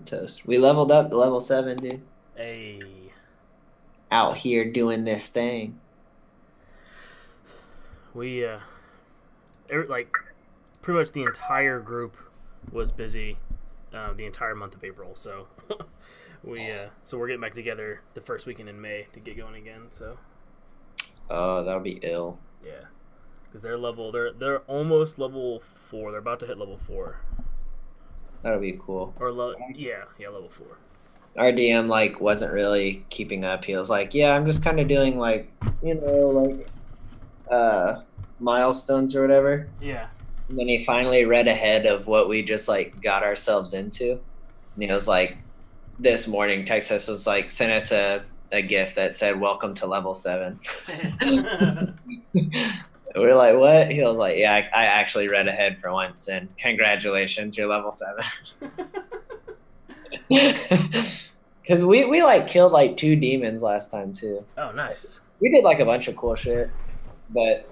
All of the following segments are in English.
toast. We leveled up to level 7, dude. Hey. Out here doing this thing. We, like, pretty much the entire group was busy the entire month of April, so so we're getting back together the first weekend in May to get going again, so. Oh, that'll be ill. Yeah. Because they're almost level 4. They're about to hit level 4. That'll be cool. Or, yeah, level 4. Our DM, like, wasn't really keeping up. He was like, yeah, I'm just kind of doing, like, you know, like, milestones or whatever. Yeah. And then he finally read ahead of what we just, like, got ourselves into. And he was like, this morning, Texas was like, sent us a gift that said, welcome to level 7. We're like, what? He was like, yeah, I actually read ahead for once, and congratulations, you're level 7. Because we like killed like 2 demons last time too. Oh, nice. We did like a bunch of cool shit, but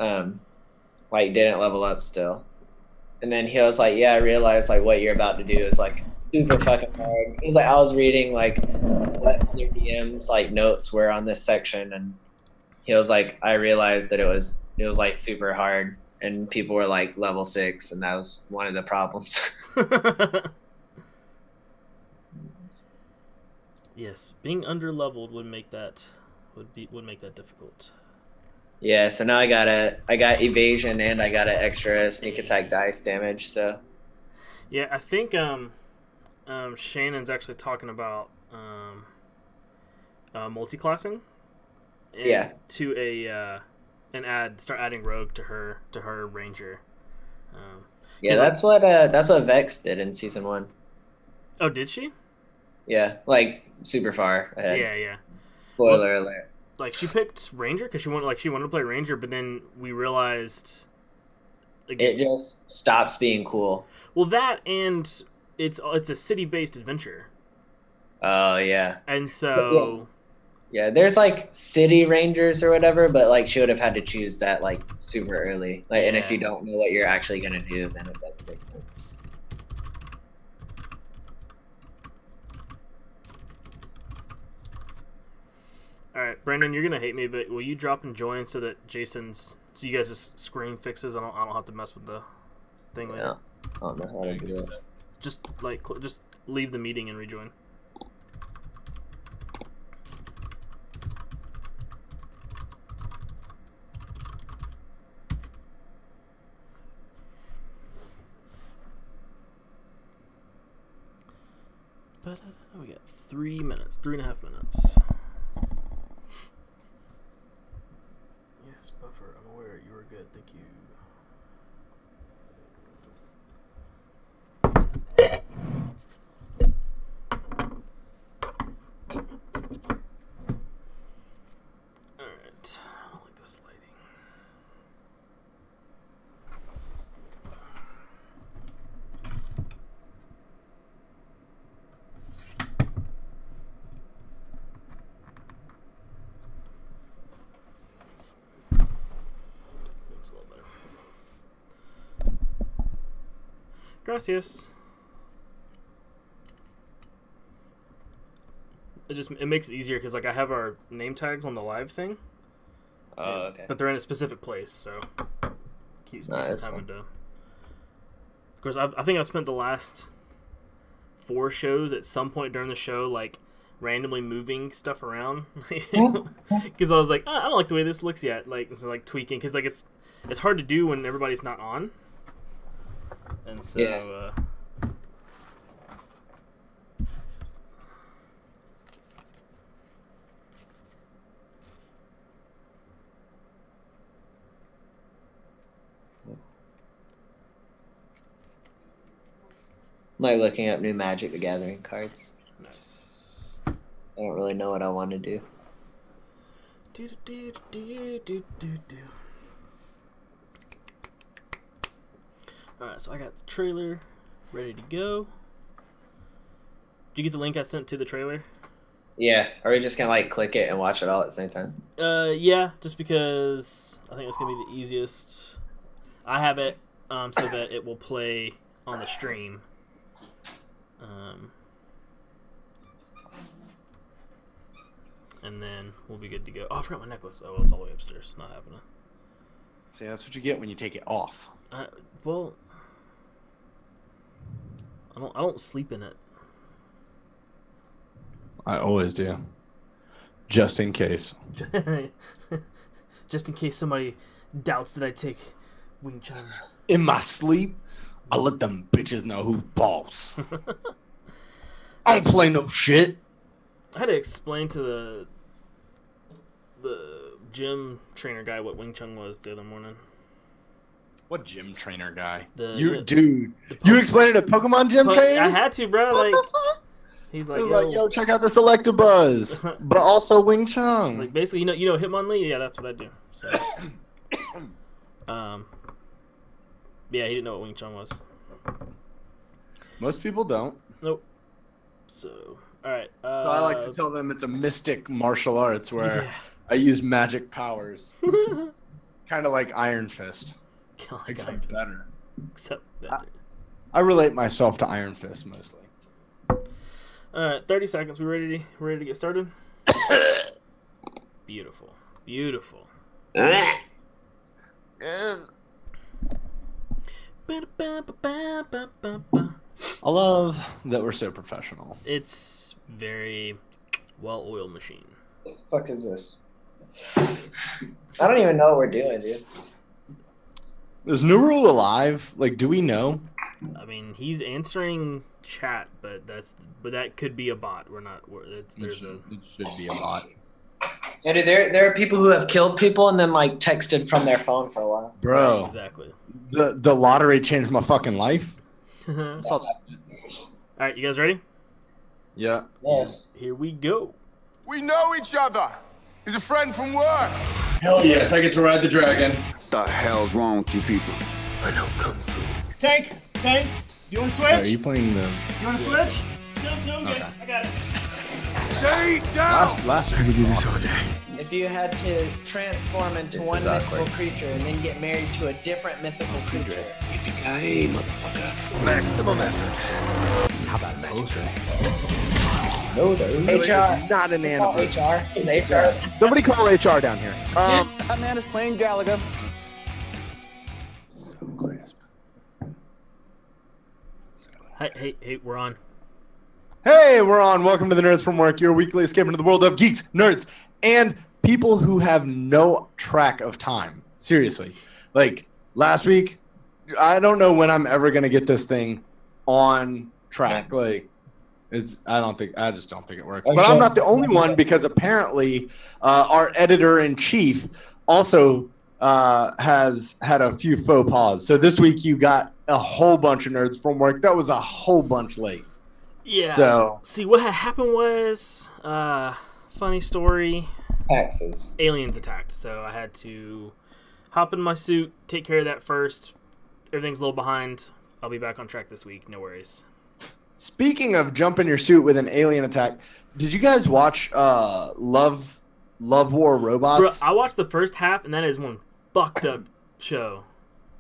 like didn't level up still. And then he was like, yeah, I realized like what you're about to do is like super fucking hard. He was like, I was reading like what other DMs like notes were on this section, and he was like, I realized that it was like super hard, and people were like level 6, and that was one of the problems. Yes, being underleveled would make that difficult. Yeah, so now I got evasion and I got an extra sneak attack dice damage. So yeah, I think Shannon's actually talking about multi-classing. Yeah. To start adding rogue to her ranger. Yeah, that's what Vex did in season 1. Oh, did she? Yeah, like super far ahead. Yeah. Spoiler alert. Like she picked ranger because she wanted to play ranger, but then we realized like, it just stops being cool. Well, that and it's a city-based adventure. Oh yeah. And so. Yeah, there's like city rangers or whatever, but like she would have had to choose that like super early. Like, and if you don't know what you're actually gonna do, then it doesn't make sense. All right, Brandon, you're gonna hate me, but will you drop and join so that so you guys' screen fixes? I don't have to mess with the thing later. I don't know how to do it. Just leave the meeting and rejoin. But we got 3.5 minutes. Yes, buffer. I'm aware you were good. Thank you. All right. I don't like this lighting. Gracias. It makes it easier because like I have our name tags on the live thing. Oh, okay. But they're in a specific place, so keeps me from having to. Of course, I think I've spent the last 4 shows at some point during the show like randomly moving stuff around because I was like, I don't like the way this looks yet. Like it's like tweaking because like it's hard to do when everybody's not on. And so, yeah. I'm like looking up new Magic the Gathering cards. Nice. I don't really know what I want to do. Alright, so I got the trailer ready to go. Did you get the link I sent to the trailer? Yeah. Are we just gonna like click it and watch it all at the same time? Yeah, just because I think it's gonna be the easiest. I have it so that it will play on the stream. And then we'll be good to go. Oh, I forgot my necklace. Oh, well, it's all the way upstairs. Not happening. See, that's what you get when you take it off. Well, I don't sleep in it. I always do. Just in case. Just in case somebody doubts that I take Wing Chun. In my sleep, I let them bitches know who's boss. I don't play no shit. I had to explain to the gym trainer guy what Wing Chun was the other morning. What gym trainer guy? You explained it to Pokemon gym trainers? I had to, bro. Like, he's like, yo, check out this Electabuzz, but also Wing Chun. Like, basically, you know Hitmonlee? Yeah, that's what I do. So, yeah, he didn't know what Wing Chun was. Most people don't. Nope. So, all right. So I like to tell them it's a mystic martial arts where I use magic powers, kind of like Iron Fist. Except better. I relate myself to Iron Fist mostly. All right, 30 seconds. We ready to get started? Beautiful. I love that we're so professional. It's very well-oiled machine. What the fuck is this? I don't even know what we're doing, dude. Is Nuru alive? Like, do we know? I mean, he's answering chat, but that could be a bot. It should be a bot. Yeah, dude, there are people who have killed people and then like texted from their phone for a while. Bro, right, exactly. The lottery changed my fucking life. All right, you guys ready? Yeah. Yes. Here we go. We know each other. He's a friend from work. Hell yes, I get to ride the dragon. The hell's wrong with you people? I know Kung Fu. Tank, do you want to switch? Are you playing the... You want to switch? No, I'm good. I got it. Stay down! Last I could do this all day. If you had to transform into one mythical creature and then get married to a different mythical creature. Yippee-ki-yay, motherfucker. Maximum effort. How about a magic trick? No, HR. Not an animal. HR. Is HR. Somebody call HR down here. That man is playing Galaga. So crisp. Hey, we're on. Hey, we're on. Welcome to the Nerds from Work, your weekly escape into the world of geeks, nerds, and people who have no track of time. Seriously. Like, last week, I don't know when I'm ever going to get this thing on track. Like, I just don't think it works. But I'm not the only one, because apparently our editor-in-chief also has had a few faux pas. So this week you got a whole bunch of Nerds from Work. That was a whole bunch late. Yeah. So see, what had happened was, funny story. Taxes. Aliens attacked, so I had to hop in my suit, take care of that first. Everything's a little behind. I'll be back on track this week. No worries. Speaking of jumping your suit with an alien attack, did you guys watch Love War Robots? Bro, I watched the first half, and that is one fucked up show.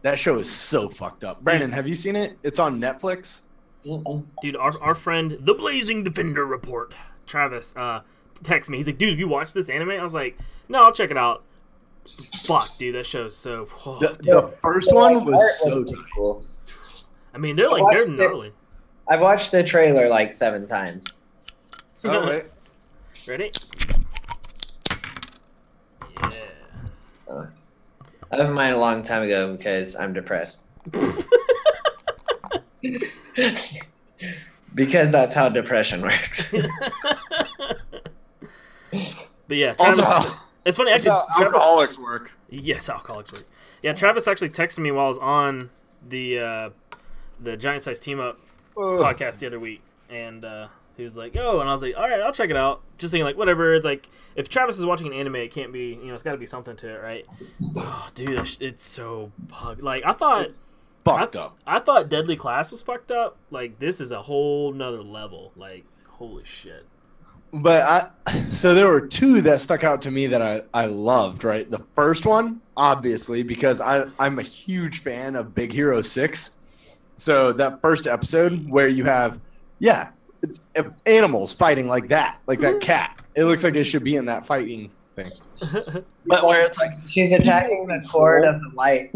That show is so fucked up. Brandon, have you seen it? It's on Netflix. Dude, our friend, the Blazing Defender Report, Travis, texted me. He's like, dude, have you watched this anime? I was like, no, I'll check it out. Fuck, dude, that show's so... Oh, the first one was so tight. Cool. I mean, they're gnarly. I've watched the trailer like 7 times. Oh, wait. Ready? Yeah. I have mine a long time ago because I'm depressed. Because that's how depression works. But yeah, Also, it's funny actually. Alcoholics work. Yes, alcoholics work. Yeah, Travis actually texted me while I was on the Giant Size Team Up podcast the other week, and he was like, "Oh," and I was like, "All right, I'll check it out." Just thinking like, whatever. It's like if Travis is watching an anime, it can't be, it's got to be something to it, right? Oh, dude, it's so bug. Like I thought. Fucked up. I thought Deadly Class was fucked up. Like this is a whole nother level. Like holy shit. But so there were 2 that stuck out to me that I loved, right? The first one, obviously, because I'm a huge fan of Big Hero 6. So that first episode where you have Yeah, animals fighting like that cat. It looks like it should be in that fighting thing. But where it's like she's attacking the cord of the light.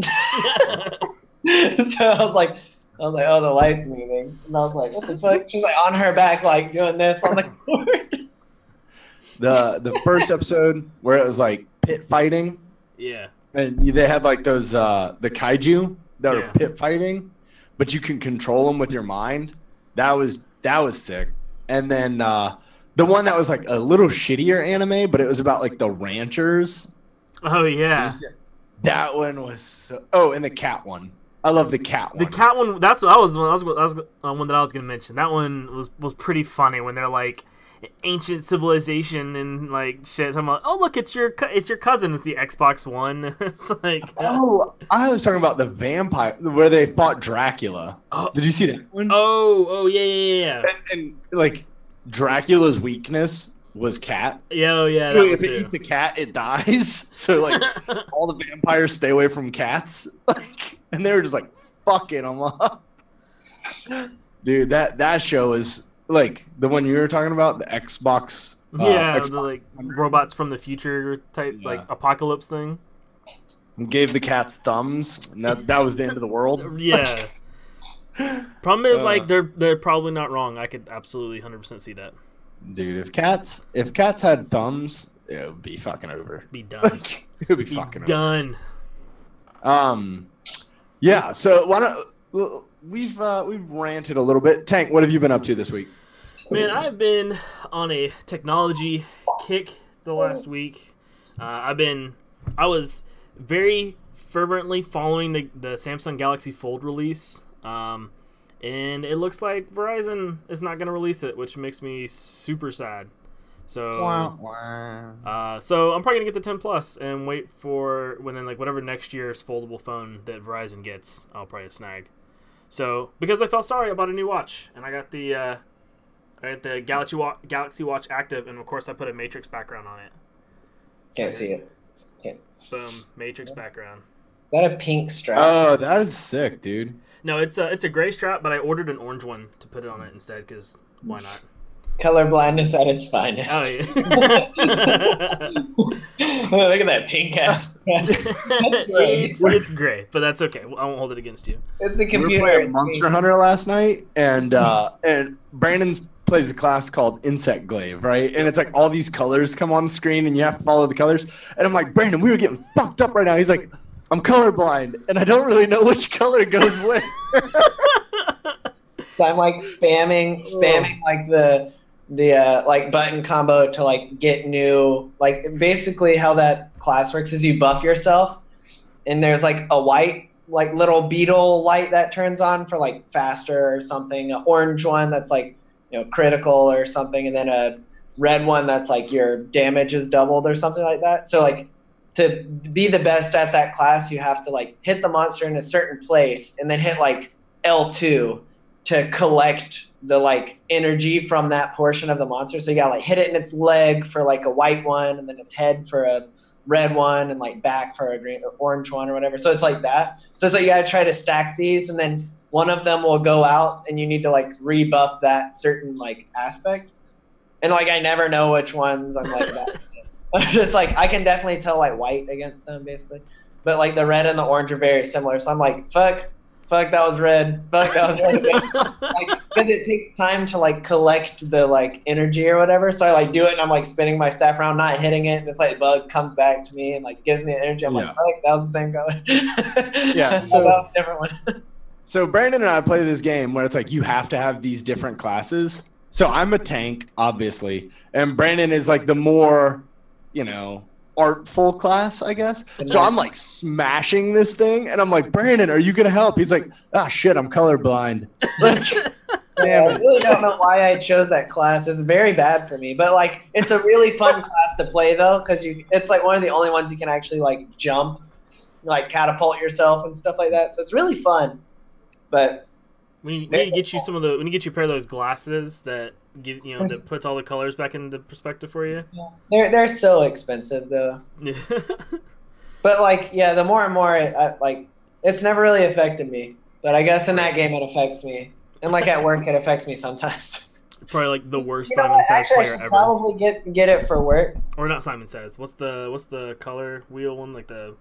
So I was like, oh, the light's moving, and I was like, what the fuck? She's like on her back, like doing this on the cord. The first episode where it was like pit fighting. Yeah. And they had like those the kaiju that are pit fighting, but you can control them with your mind. That was sick. And then the one that was like a little shittier anime, but it was about like the ranchers. Oh yeah. That one was so. Oh, and the cat one. I love the cat one. The cat one. That's what I was one that I was gonna mention. That one was pretty funny when they're like ancient civilization and like shit. So I'm like, oh look, it's your cousin. It's the Xbox One. It's like, oh, I was talking about the vampire where they fought Dracula. Oh, did you see that one? Oh yeah. And like Dracula's weakness was cat. Yeah, oh yeah. If it eats a cat, it dies. So like all the vampires stay away from cats. Like, and they were just like fucking them up. Dude, that show is. Like the one you were talking about, the Xbox. Xbox the like robots from the future type, like apocalypse thing. Gave the cats thumbs, and that was the end of the world. Yeah. Problem is, like they're probably not wrong. I could absolutely 100% see that. Dude, if cats had thumbs, it would be fucking over. Be done. Like, it would be fucking done. Over. Yeah. So why don't we've ranted a little bit. Tank, what have you been up to this week? Man, I've been on a technology kick the last week. I was very fervently following the Samsung Galaxy Fold release, and it looks like Verizon is not going to release it, which makes me super sad. So, so I'm probably gonna get the 10 Plus and wait for whatever next year's foldable phone that Verizon gets, I'll probably snag. So, because I felt sorry about a new watch, and I got the Galaxy Watch Active, and of course I put a Matrix background on it. Can't see it. Boom, Matrix background. Is that a pink strap? Oh, that is sick, dude. No, it's a gray strap, but I ordered an orange one to put it on it instead, because why not? Color blindness at its finest. Oh yeah. Look at that pink ass. It's gray, but that's okay. I won't hold it against you. It's the computer. We were playing Monster Hunter last night, and Brandon plays a class called Insect Glaive, right? And it's like all these colors come on the screen, and you have to follow the colors. And I'm like, Brandon, we were getting fucked up right now. He's like, I'm colorblind, and I don't really know which color goes where. So I'm like spamming like the like button combo to like get new, like basically how that class works is you buff yourself, and there's like a white like little beetle light that turns on for like faster or something, an orange one that's like, you know, critical or something, and then a red one that's like your damage is doubled or something like that. So like to be the best at that class, you have to like hit the monster in a certain place and then hit like L2 to collect the like energy from that portion of the monster. So you gotta like hit it in its leg for like a white one, and then its head for a red one, and like back for a green or orange one or whatever. So it's like that. So it's like you gotta try to stack these, and then one of them will go out, and you need to like rebuff that certain like aspect. And like I never know which ones I'm like that. I'm just like I can definitely tell like white against them basically, but like the red and the orange are very similar. So I'm like fuck, that was red. Fuck, that was red. Like, because it takes time to like collect the like energy or whatever. So I like do it, and I'm like spinning my staff around, not hitting it, and it's like bug comes back to me and like gives me energy. I'm like, fuck, that was the same color. Yeah, so that was a different one. So Brandon and I play this game where it's like you have to have these different classes. So I'm a tank, obviously, and Brandon is like the more, you know, artful class, I guess. So I'm like smashing this thing, and I'm like, Brandon, are you gonna help? He's like, shit, I'm colorblind. Yeah, I really don't know why I chose that class. It's very bad for me, but like it's a really fun class to play though, because it's like one of the only ones you can actually like jump, like catapult yourself and stuff like that. So it's really fun. But we need to get you a pair of those glasses that give that puts all the colors back into perspective for you. Yeah. They're so expensive though. Yeah. But like the more and more like it's never really affected me. But I guess in that game it affects me. And like at work, it affects me sometimes. Probably like the worst You know Simon what? Says Actually, I player should ever. probably get it for work. Or not Simon Says. What's the color wheel one? Like the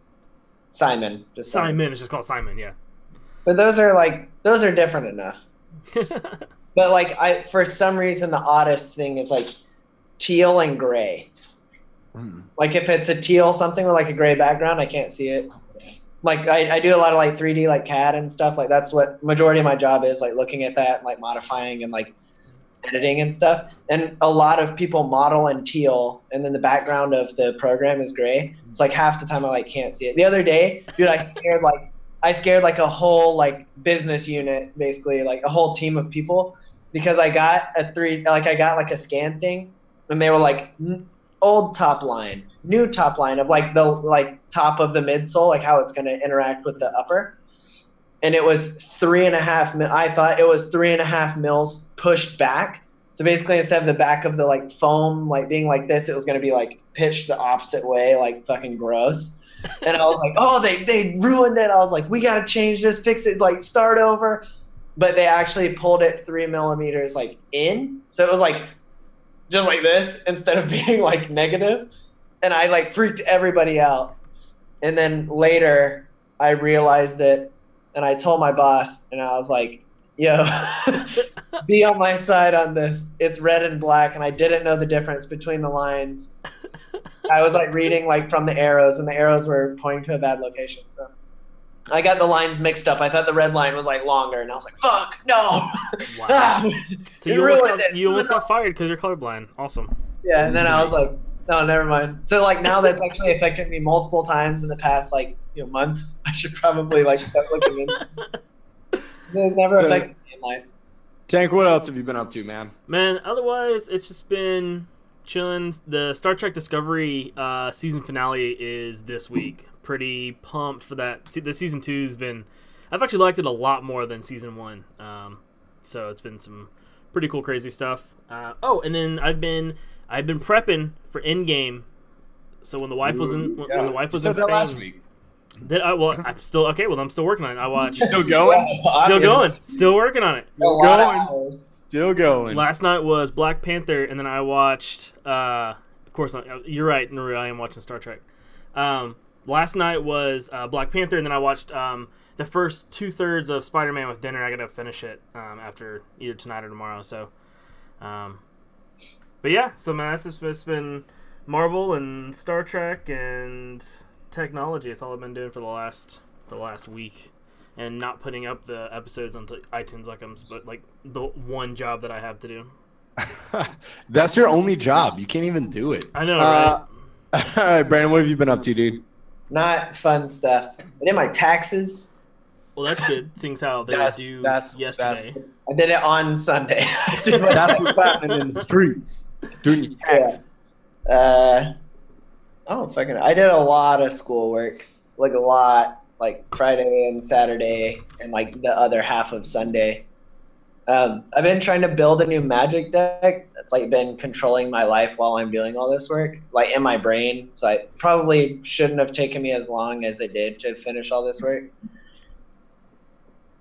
Simon. Just Simon. It's just called Simon. Yeah. But those are different enough. But like for some reason the oddest thing is like teal and gray. Like if it's a teal something with like a gray background, I can't see it. Like I do a lot of like 3D like CAD and stuff. Like that's what majority of my job is, like looking at that and like modifying and like editing and stuff. And a lot of people model in teal and then the background of the program is gray. It's like half the time I like can't see it. The other day, dude, I scared like a whole like business unit, basically like a whole team of people, because I got like a scan thing and they were like old top line, new top line of like the like top of the midsole, like how it's going to interact with the upper. And it was 3.5 I thought it was 3.5 mils pushed back. So basically instead of the back of the like foam like being like this, it was going to be like pitched the opposite way, like fucking gross. And I was like, oh, they ruined it. I was like, we got to change this, fix it, like start over. But they actually pulled it 3 millimeters like in. So it was like just like this instead of being like negative. And I like freaked everybody out. And then later I realized it and I told my boss and I was like, yo, be on my side on this. It's red and black. And I didn't know the difference between the lines. I was like reading like from the arrows and the arrows were pointing to a bad location. So I got the lines mixed up. I thought the red line was like longer and I was like, fuck, no. Wow. So you almost got fired because you're colorblind. Awesome. Yeah. And then I was like, no, never mind. So like now that's actually affected me multiple times in the past like month. I should probably like start looking into it. It's never affected me in life. Tank, what else have you been up to, man? Man, otherwise it's just been chilling. The Star Trek Discovery season finale is this week. Pretty pumped for that. The season 2's been, I've actually liked it a lot more than season 1. So it's been some pretty cool, crazy stuff. And then I've been prepping for Endgame. So when the wife was in, when the wife was in Spain last week. I'm still okay. Well, I'm still working on it. I watched. Still going? Still going. Still working on it. Still going. Last night was Black Panther, and then I watched. Of course, you're right, Nuri. I am watching Star Trek. Last night was Black Panther, and then I watched the first 2/3 of Spider-Man with dinner. I gotta finish it after either tonight or tomorrow. So, but yeah, so man, it's been Marvel and Star Trek and technology. It's all I've been doing for the last week, and not putting up the episodes onto iTunes like the one job that I have to do. That's your only job. You can't even do it. I know, right? All right, Brandon, what have you been up to, dude? Not fun stuff. I did my taxes. Well, that's good, seeing how they were due yesterday. I did it on Sunday. That's what's happening in the streets. Doing your taxes. Yeah. I did a lot of schoolwork, like a lot, like Friday and Saturday and like the other half of Sunday. I've been trying to build a new magic deck that's like been controlling my life while I'm doing all this work, like in my brain. So I probably shouldn't have taken me as long as it did to finish all this work.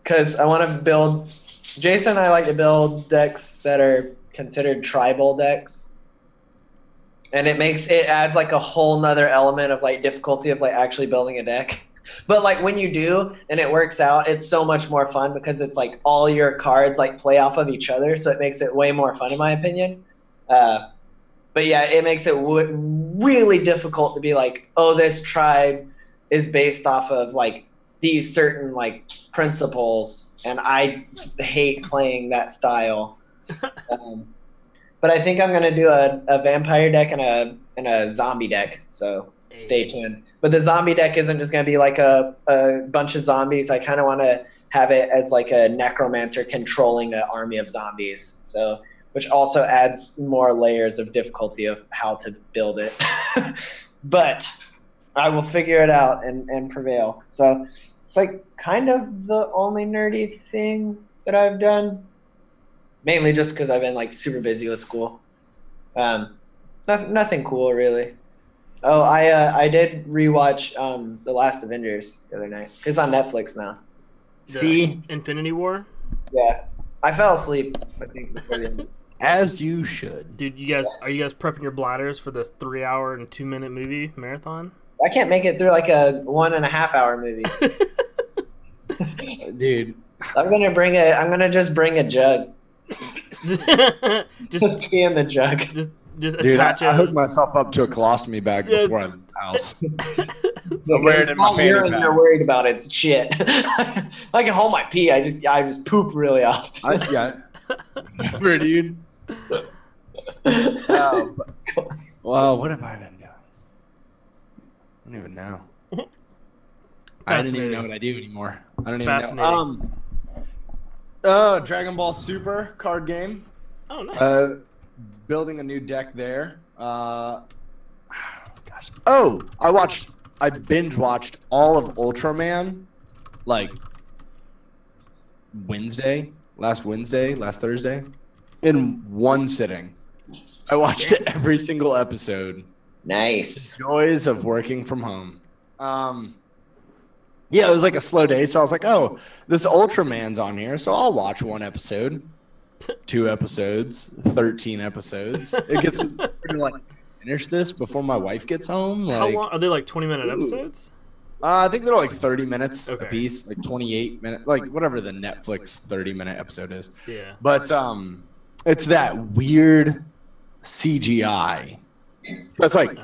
Because I want to build, Jason and I like to build decks that are considered tribal decks. And it adds like a whole nother element of like difficulty of like actually building a deck. But like when you do and it works out, it's so much more fun because it's like all your cards like play off of each other. So it makes it way more fun in my opinion. But yeah, it makes it really difficult to be like, oh, this tribe is based off of like these certain like principles. And I hate playing that style. But I think I'm going to do a vampire deck and a zombie deck. So stay tuned. But the zombie deck isn't just going to be like a bunch of zombies. I kind of want to have it as like a necromancer controlling an army of zombies. So, which also adds more layers of difficulty of how to build it. But I will figure it out and prevail. So it's like kind of the only nerdy thing that I've done. Mainly just because I've been like super busy with school. Nothing cool really. Oh, I did rewatch The Last Avengers the other night. It's on Netflix now. See? Infinity War? Yeah. I fell asleep. I think before the end. As you should. Dude, are you guys prepping your bladders for this 3 hour and 2 minute movie marathon? I can't make it through like a 1.5 hour movie. Dude. I'm gonna just bring a jug. just Pee in the jug. just Dude, attach I it. hooked myself up to a colostomy bag before I leave the house. I'm wearing it in my Not fanny urine pack. you're worried about, it's shit. I can hold my pee. I just poop really often. Never, dude. Well, what have I been doing? I don't even know. I don't even know what I do anymore. I don't even know. Dragon Ball Super card game. Oh, nice. Building a new deck there. Gosh. Oh, I binge watched all of Ultraman, like last Thursday, in one sitting. I watched every single episode. Nice. The joys of working from home. Yeah, it was like a slow day, so I was like, oh, this Ultraman's on here, so I'll watch one episode, 2 episodes, 13 episodes. It gets like finish this before my wife gets home. Like, how long are they? Like 20-minute episodes? I think they're like 30 minutes a Okay. piece, like 28 minutes, like whatever the Netflix 30-minute episode is. Yeah. But it's that weird CGI. So it's like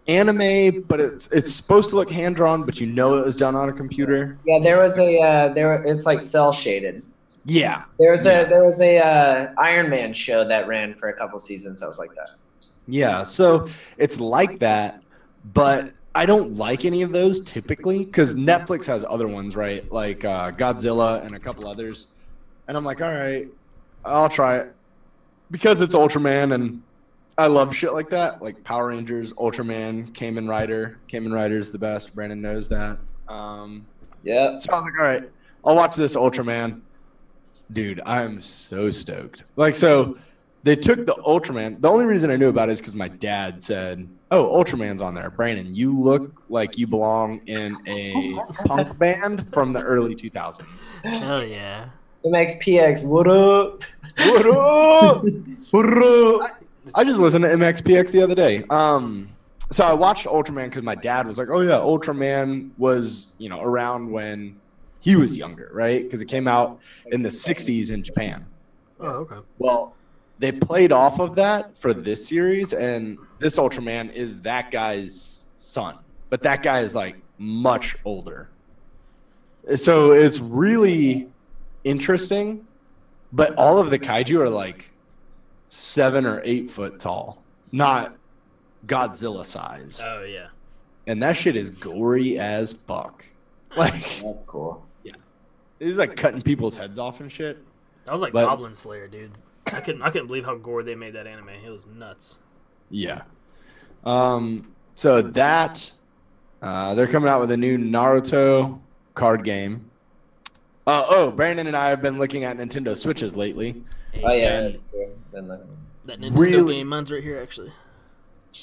anime, but it's supposed to look hand drawn, but you know it was done on a computer. Yeah, it's like cell shaded. Yeah. There was a Iron Man show that ran for a couple seasons that was like that. Yeah, so it's like that, but I don't like any of those typically because Netflix has other ones, right? Like Godzilla and a couple others. And I'm like, all right, I'll try it. Because it's Ultraman and I love shit like that, like Power Rangers, Ultraman, Kamen Rider. Kamen Rider's the best. Brandon knows that. Yeah. So I was like, all right, I'll watch this Ultraman. Dude, I'm so stoked. Like, so they took the Ultraman. The only reason I knew about it is because my dad said, oh, Ultraman's on there. Brandon, you look like you belong in a punk band from the early 2000s. Hell yeah. MXPX, what up? What up? What up? I just listened to MXPX the other day. So I watched Ultraman because my dad was like, oh, yeah, Ultraman was, around when he was younger, right? Because it came out in the 60s in Japan. Oh, okay. Well, they played off of that for this series, and this Ultraman is that guy's son. But that guy is, like, much older. So it's really interesting, but all of the kaiju are, like, 7 or 8 foot tall, not Godzilla size. Oh, yeah. And that shit is gory as fuck. Like, That's cool. yeah. It's like cutting people's heads off and shit. That was like Goblin Slayer, dude. I couldn't believe how gory they made that anime. It was nuts. Yeah. So that they're coming out with a new Naruto card game. Brandon and I have been looking at Nintendo Switches lately. Oh yeah. That Nintendo Really? game, mine's right here, actually.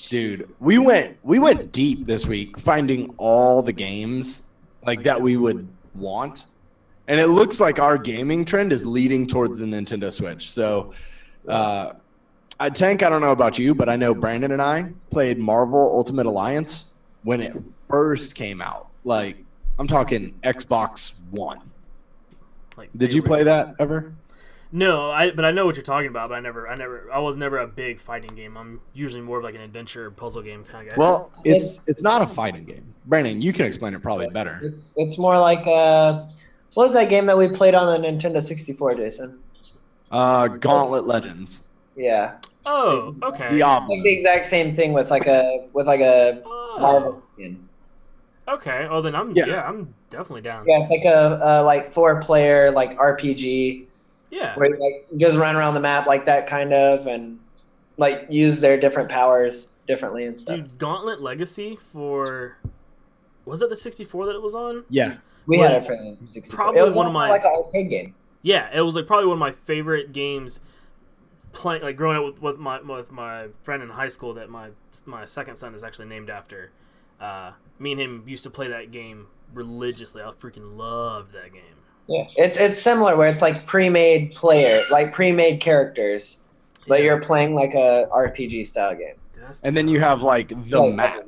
Dude, we went deep this week finding all the games like that we would want. And it looks like our gaming trend is leading towards the Nintendo Switch. So, Tank, I don't know about you, but I know Brandon and I played Marvel Ultimate Alliance when it first came out. Like, I'm talking Xbox One. Like, Did you play that ever? No, but I know what you're talking about. But I was never a big fighting game. I'm usually more of like an adventure puzzle game kind of guy. Well, it's not a fighting game. Brandon, you can explain it probably better. It's more like what was that game that we played on the Nintendo 64, Jason? Gauntlet Legends. Yeah. Oh, okay. Diablo. Like the exact same thing with like a Marvel skin. Okay. Oh, then I'm definitely down. Yeah, it's like a like 4-player like RPG. Yeah. Where you like just run around the map like that kind of and like use their different powers differently and stuff. Dude, Gauntlet Legacy was it the 64 that it was on? Yeah. We had it for the 64. Probably it was one of also my like an arcade game. Yeah, it was like probably one of my favorite games. Playing like growing up with my friend in high school that my second son is actually named after. Me and him used to play that game religiously. I freaking loved that game. Yeah, it's similar where it's like pre-made characters, but Yeah. you're playing like a RPG style game. And then you have like the Like, map,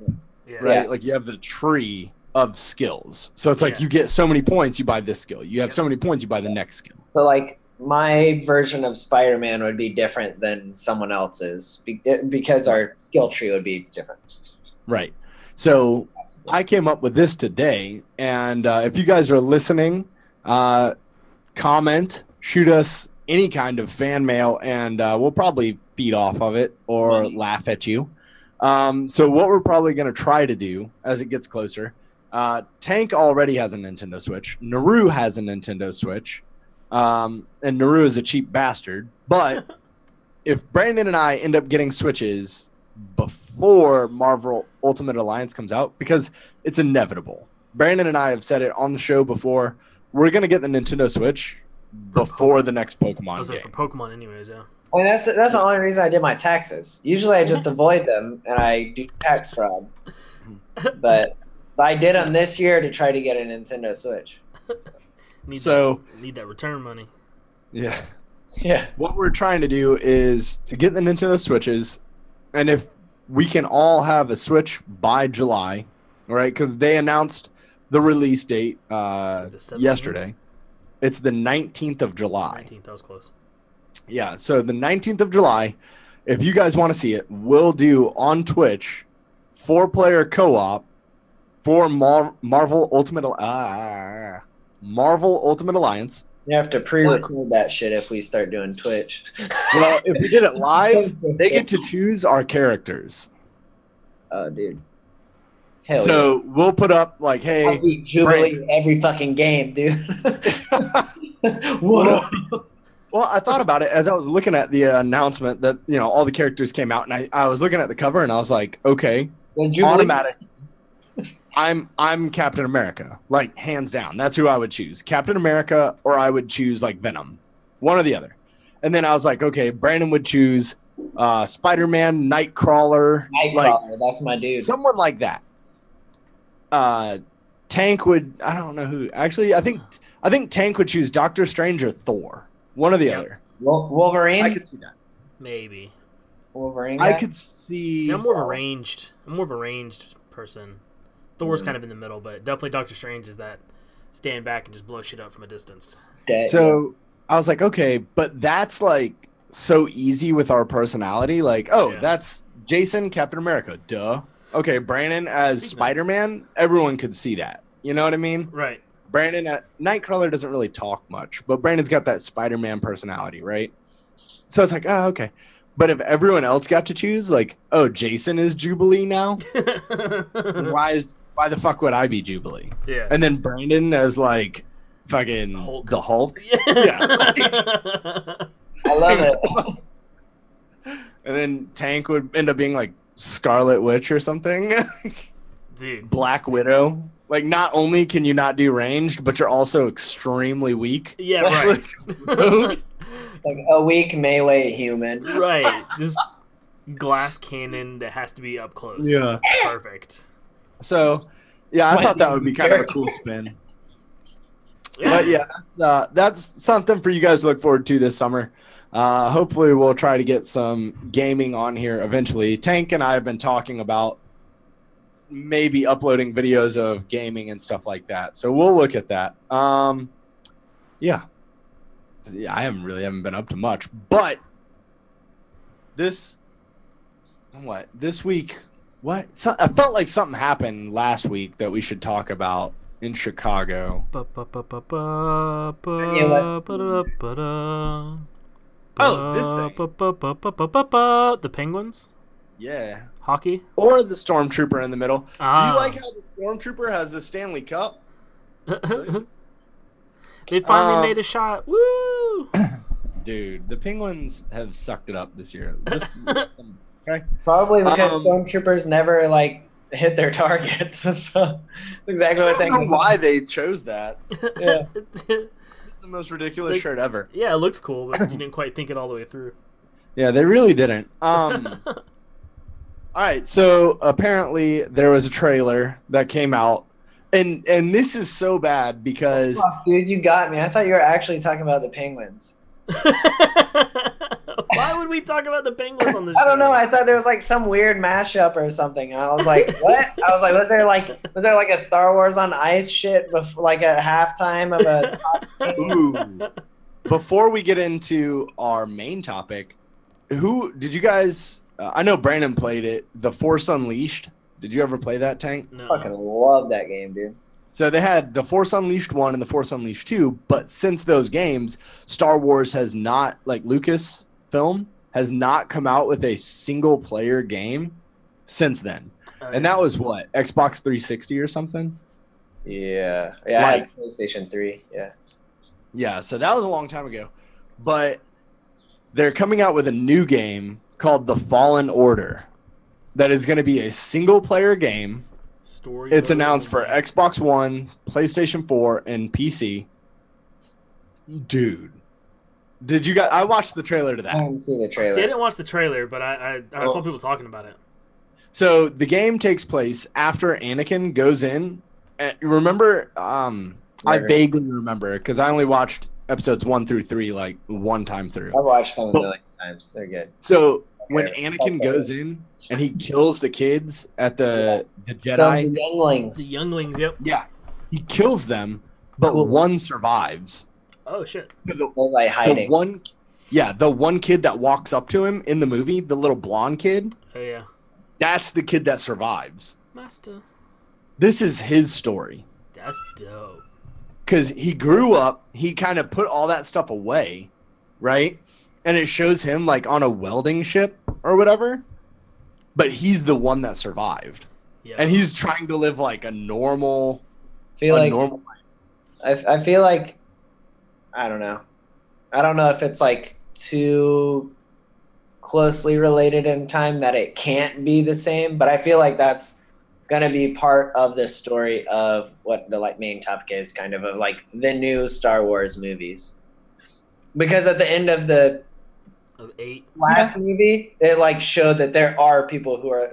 Yeah. right? Yeah. Like you have the tree of skills. So it's like Yeah. you get so many points, you buy this skill. You have so many points, you buy the next skill. So like my version of Spider-Man would be different than someone else's because our skill tree would be different. Right. So I came up with this today, and if you guys are listening, comment, shoot us any kind of fan mail, and we'll probably feed off of it or laugh at you. So what we're probably going to try to do as it gets closer, Tank already has a Nintendo Switch. Naru has a Nintendo Switch. And Naru is a cheap bastard. But if Brandon and I end up getting Switches before Marvel Ultimate Alliance comes out, because it's inevitable. Brandon and I have said it on the show before. We're going to get the Nintendo Switch before the next Pokemon game. For Pokemon anyways, yeah. I mean, that's the only reason I did my taxes. Usually I just avoid them and I do tax fraud. But I did them this year to try to get a Nintendo Switch. Need that return money. Yeah. Yeah. What we're trying to do is to get the Nintendo Switches, and if we can all have a Switch by July, all right, because they announced the release date yesterday. It's the 19th of July. 19th, that was close. Yeah, so the 19th of July, if you guys want to see it, we'll do on Twitch 4-player co-op for Marvel Ultimate Alliance. You have to pre-record that shit if we start doing Twitch. Well, if we did it live, they get to choose our characters. Oh, dude. Hell So we'll put up like, hey, I'll be Jubilee every fucking game, dude. Whoa. Well, I thought about it as I was looking at the announcement that, you know, all the characters came out, and I was looking at the cover and I was like, okay, automatic. I'm Captain America, like hands down. That's who I would choose, Captain America, or I would choose like Venom, one or the other. And then I was like, okay, Brandon would choose Spider-Man, Nightcrawler, that's my dude. someone like that. Tank would, I don't know who. Actually, I think Tank would choose Doctor Strange or Thor, one or the other. Wolverine. I could see that. Maybe. Wolverine. I could see. See, I'm more of a ranged person. Thor's kind of in the middle, but definitely Doctor Strange is that stand back and just blow shit up from a distance. So I was like, okay, but that's like so easy with our personality. Like, that's Jason, Captain America. Duh. Okay, Brandon as Spider-Man, everyone could see that. You know what I mean? Right. Brandon at Nightcrawler doesn't really talk much, but Brandon's got that Spider-Man personality, right? So it's like, oh, okay. But if everyone else got to choose, like, oh, Jason is Jubilee now? Why the fuck would I be Jubilee? Yeah. And then Brandon as like fucking the Hulk. Yeah. I love it. And then Tank would end up being like Scarlet Witch or something. Dude. Black Widow. Like, not only can you not do ranged, but you're also extremely weak. Yeah, right. Like a weak melee human. Right. Just glass cannon that has to be up close. Yeah. Perfect. So, yeah, I thought that would be kind of a cool spin. Yeah. But yeah, that's something for you guys to look forward to this summer. Hopefully we'll try to get some gaming on here eventually. Tank and I have been talking about maybe uploading videos of gaming and stuff like that. So we'll look at that. Yeah, I haven't been up to much, but this week, I felt like something happened last week that we should talk about in Chicago. This thing. The Penguins? Yeah. Hockey? Or the Stormtrooper in the middle. Do Ah. you like how the Stormtrooper has the Stanley Cup? They finally made a shot. Woo! Dude, the Penguins have sucked it up this year. Just, okay. Probably because Stormtroopers never hit their targets. That's exactly what I don't know why they chose that. Yeah. It's the most ridiculous shirt ever. Yeah, it looks cool, but you didn't quite think it all the way through. Yeah, they really didn't. All right, so apparently there was a trailer that came out, And this is so bad because Oh, dude, you got me. I thought you were actually talking about the Penguins. Why would we talk about the Penguins on this show? I don't know. I thought there was like some weird mashup or something. I was like, what? I was like, was there like a Star Wars on Ice shit like at halftime of a? ooh, before we get into our main topic, who did you guys? I know Brandon played it. The Force Unleashed. Did you ever play that, Tank? No. Fucking love that game, dude. So they had the Force Unleashed 1 and the Force Unleashed 2, but since those games, Star Wars has not, like Lucasfilm, has not come out with a single-player game since then. And that was what? Xbox 360 or something? Yeah. Yeah, I had PlayStation 3, yeah. Yeah, so that was a long time ago. But they're coming out with a new game called The Fallen Order that is going to be a single-player game. Story. It's announced for Xbox One, PlayStation 4, and PC. Dude, did you guys? I watched the trailer to I that. didn't see the trailer. See, I didn't watch the trailer, but I saw people talking about it. So the game takes place after Anakin goes in. Remember, I vaguely remember because I only watched episodes 1 through 3 like one time through. I watched them a million times. They're good. So when Anakin goes in and he kills the kids at the Jedi, The younglings. The younglings, yep. yeah, he kills them, but one survives. Oh shit. They're like hiding. The one kid that walks up to him in the movie, the little blonde kid, Oh yeah. that's the kid that survives. Master. This is his story. That's dope. Because he grew up, he kind of put all that stuff away, right? And it shows him like on a welding ship or whatever. But he's the one that survived. Yeah. And he's trying to live like a normal normal life. I feel like I don't know. I don't know if it's like too closely related in time that it can't be the same, but I feel like that's gonna be part of the story of what the like main topic is, kind of like the new Star Wars movies. Because at the end of the Of 8. last movie, it like showed that there are people who are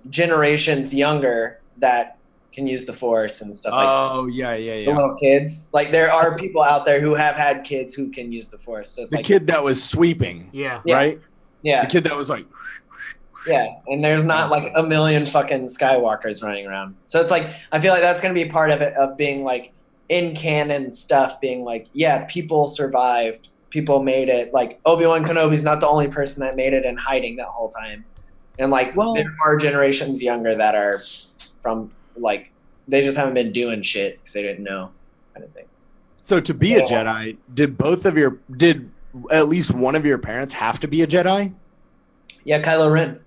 generations younger that can use the Force and stuff like that. Oh, yeah. The little kids. Like there are people out there who have had kids who can use the Force. So it's The kid that was sweeping, Yeah. right? Yeah. The kid that was like, Yeah. And there's not like a million fucking Skywalkers running around. So it's like I feel like that's gonna be part of it, of being like in canon stuff, being like, yeah, people survived. People made it. Like Obi-Wan Kenobi's not the only person that made it in hiding that whole time. And like there are generations younger that are from like they just haven't been doing shit because they didn't know, kind of thing. So to be a Jedi, did at least one of your parents have to be a Jedi? Yeah, Kylo Ren.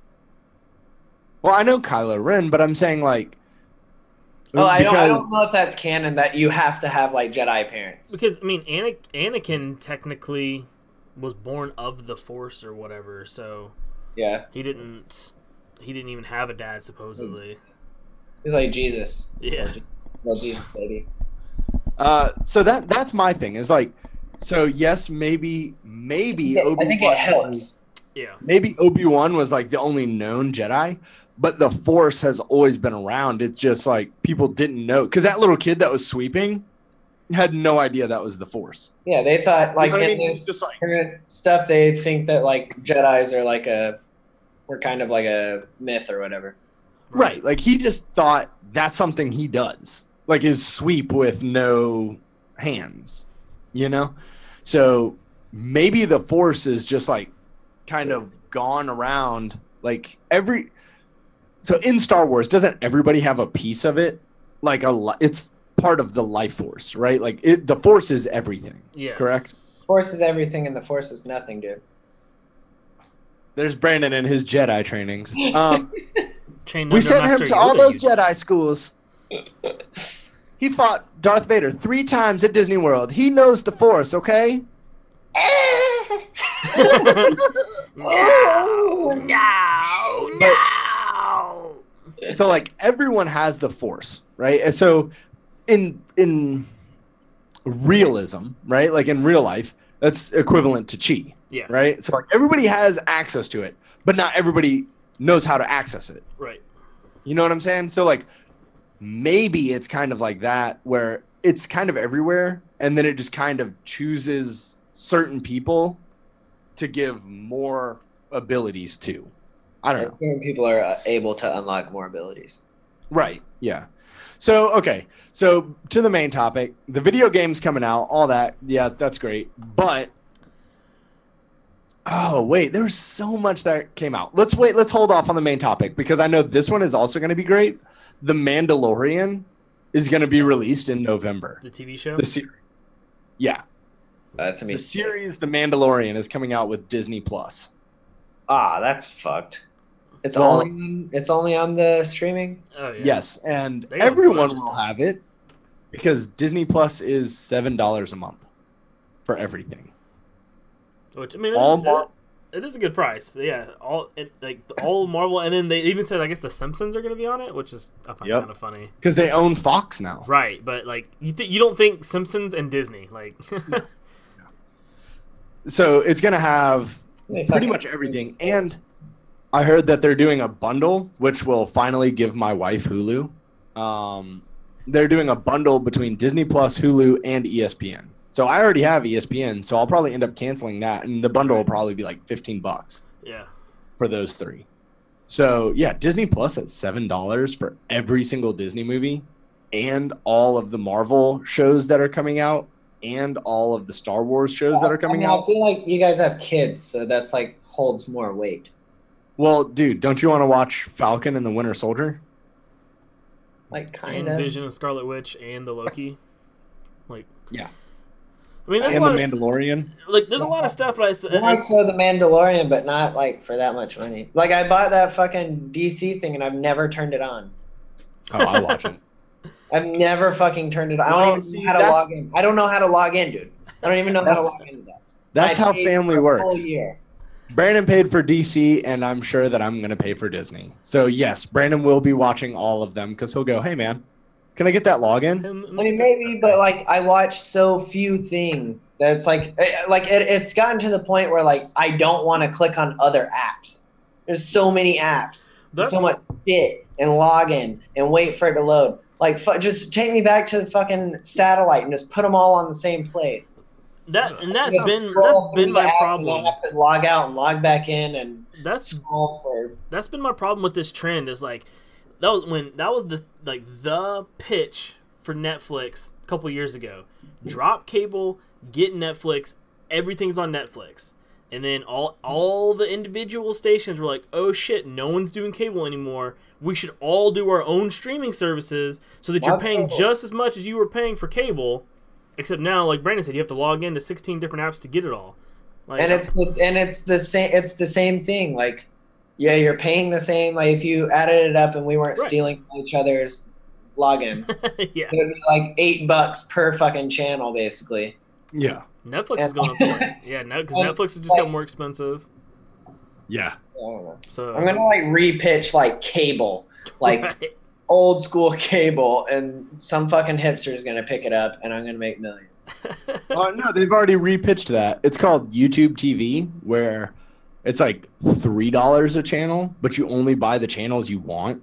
Well, I know Kylo Ren, but I'm saying like. Oh, I don't know if that's canon that you have to have like Jedi parents. Because I mean, Anakin technically was born of the Force or whatever, so Yeah, he didn't even have a dad supposedly. he's like Jesus. Yeah. No Jesus, baby. So that's my thing is like, so yes, maybe Obi-Wan, I think it helps. Yeah. Maybe Obi-Wan was like the only known Jedi, but the Force has always been around. It's just like people didn't know because that little kid that was sweeping had no idea that was the Force. Yeah, they thought like You know what I in mean? this It's just like- current stuff, they think that like Jedi's are like we're kind of like a myth or whatever. Right. Like he just thought that's something he does, like his sweep with no hands, you know? So maybe the Force is just like kind of gone around like so in Star Wars, doesn't everybody have a piece of it? Like it's part of the life force, right? Like the Force is everything. Yes. Correct? Force is everything and the Force is nothing, dude. There's Brandon and his Jedi trainings. Trained We under sent him Master to all Yoda, those you- Jedi schools. He fought Darth Vader 3 times at Disney World. He knows the Force, okay? No. So like everyone has the Force, right? And so in realism, right? Like in real life, that's equivalent to chi, Yeah. right? So like everybody has access to it, but not everybody knows how to access it. Right. You know what I'm saying? So like maybe it's kind of like that where it's kind of everywhere, and then it just kind of chooses certain people to give more abilities to. I don't know. Certain people are able to unlock more abilities. Right. Yeah. So, okay. So to the main topic, the video game's coming out, all that. Yeah, that's great. But, oh, wait, there's so much that came out. Let's wait. Let's hold off on the main topic because I know this one is also going to be great. The Mandalorian is going to be released in November. The TV show? The series. Yeah. That's gonna be The series The Mandalorian is coming out with Disney Plus. that's fucked. It's Well- only on the streaming. Oh, yeah. Yes, and They got a everyone bunch of will stuff. have it because Disney Plus is $7 a month for everything. Which, I mean, All it is a good price. Yeah, all Marvel, and then they even said, I guess, the Simpsons are going to be on it, which is I find Yep. kind of funny. Because they own Fox now. Right, but like you don't think Simpsons and Disney like So it's going to have They pretty fucking- much everything. And I heard that they're doing a bundle, which will finally give my wife Hulu. They're doing a bundle between Disney Plus, Hulu, and ESPN. So I already have ESPN, so I'll probably end up canceling that. And the bundle will probably be like $15 yeah. for those three. So yeah, Disney Plus at $7 for every single Disney movie and all of the Marvel shows that are coming out and all of the Star Wars shows that are coming I out. feel like you guys have kids, so that's like holds more weight. Well, dude, don't you want to watch Falcon and the Winter Soldier? Like kind And of. Vision and Scarlet Witch and the Loki. Like, Yeah. I mean, there's And a the lot of Mandalorian? there's a lot of stuff that I saw the Mandalorian, but not like for that much money. Like I bought that fucking DC thing and I've never turned it on. Oh, I'll watch it. I've never fucking turned it on. I Well, don't even see, know how to that's- log in. I don't know how to log in, dude. I don't even know how to That's- log into that. That's I how paid family for a works. Whole year. Brandon paid for DC, and I'm sure that I'm going to pay for Disney. So, yes, Brandon will be watching all of them because he'll go, hey, man, can I get that login? I mean, maybe, but like I watch so few things that it's it's gotten to the point where like I don't want to click on other apps. There's so many apps, there's so much shit and logins, and wait for it to load. Like, just take me back to the fucking satellite and just put them all on the same place. That's Just been scroll through the my apps and problem. I have to log out and log back in and That's scroll for. that's been my problem with this trend is like that was the pitch for Netflix a couple years ago. Drop cable, get Netflix, everything's on Netflix. And then all the individual stations were like, "Oh shit, no one's doing cable anymore. We should all do our own streaming services so that you're paying just as much as you were paying for cable." Except now, like Brandon said, you have to log into 16 different apps to get it all. Like, And it's the same. It's the same thing. Like, yeah, you're paying the same. Like, if you added it up and we weren't Right. stealing from each other's logins, yeah, it would be like $8 per fucking channel, basically. Yeah. Netflix is going up more. Yeah, because Netflix has just got more expensive. Yeah. I don't know. So I'm gonna like repitch like cable, like Right. old school cable, and some fucking hipster is gonna pick it up, and I'm gonna make millions. Oh, no, they've already repitched that. It's called YouTube TV, where it's like $3 a channel, but you only buy the channels you want.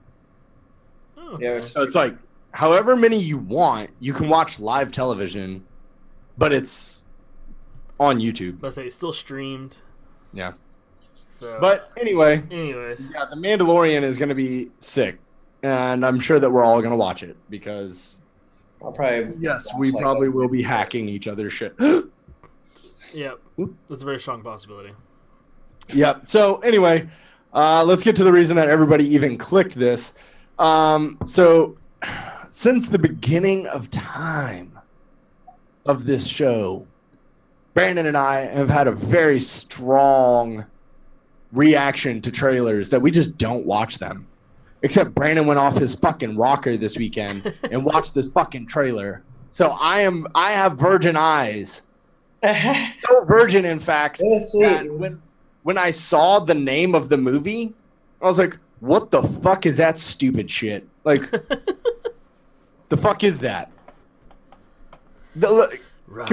Oh, Yeah, So it's like however many you want, you can watch live television, but it's on YouTube. I say it's still streamed. Yeah. So, But anyway, anyways, yeah, The Mandalorian is going to be sick, and I'm sure that we're all going to watch it because I'll probably we probably will be hacking each other's shit. yeah, that's a very strong possibility. Yep. So anyway, let's get to the reason that everybody even clicked this. So since the beginning of time of this show, Brandon and I have had a very strong reaction to trailers that we just don't watch them. Except Brandon went off his fucking rocker this weekend and watched this fucking trailer. So I have virgin eyes. So virgin, in fact, That's sweet. that when I saw the name of the movie, I was like, what the fuck is that stupid shit? Like, the fuck is that? Can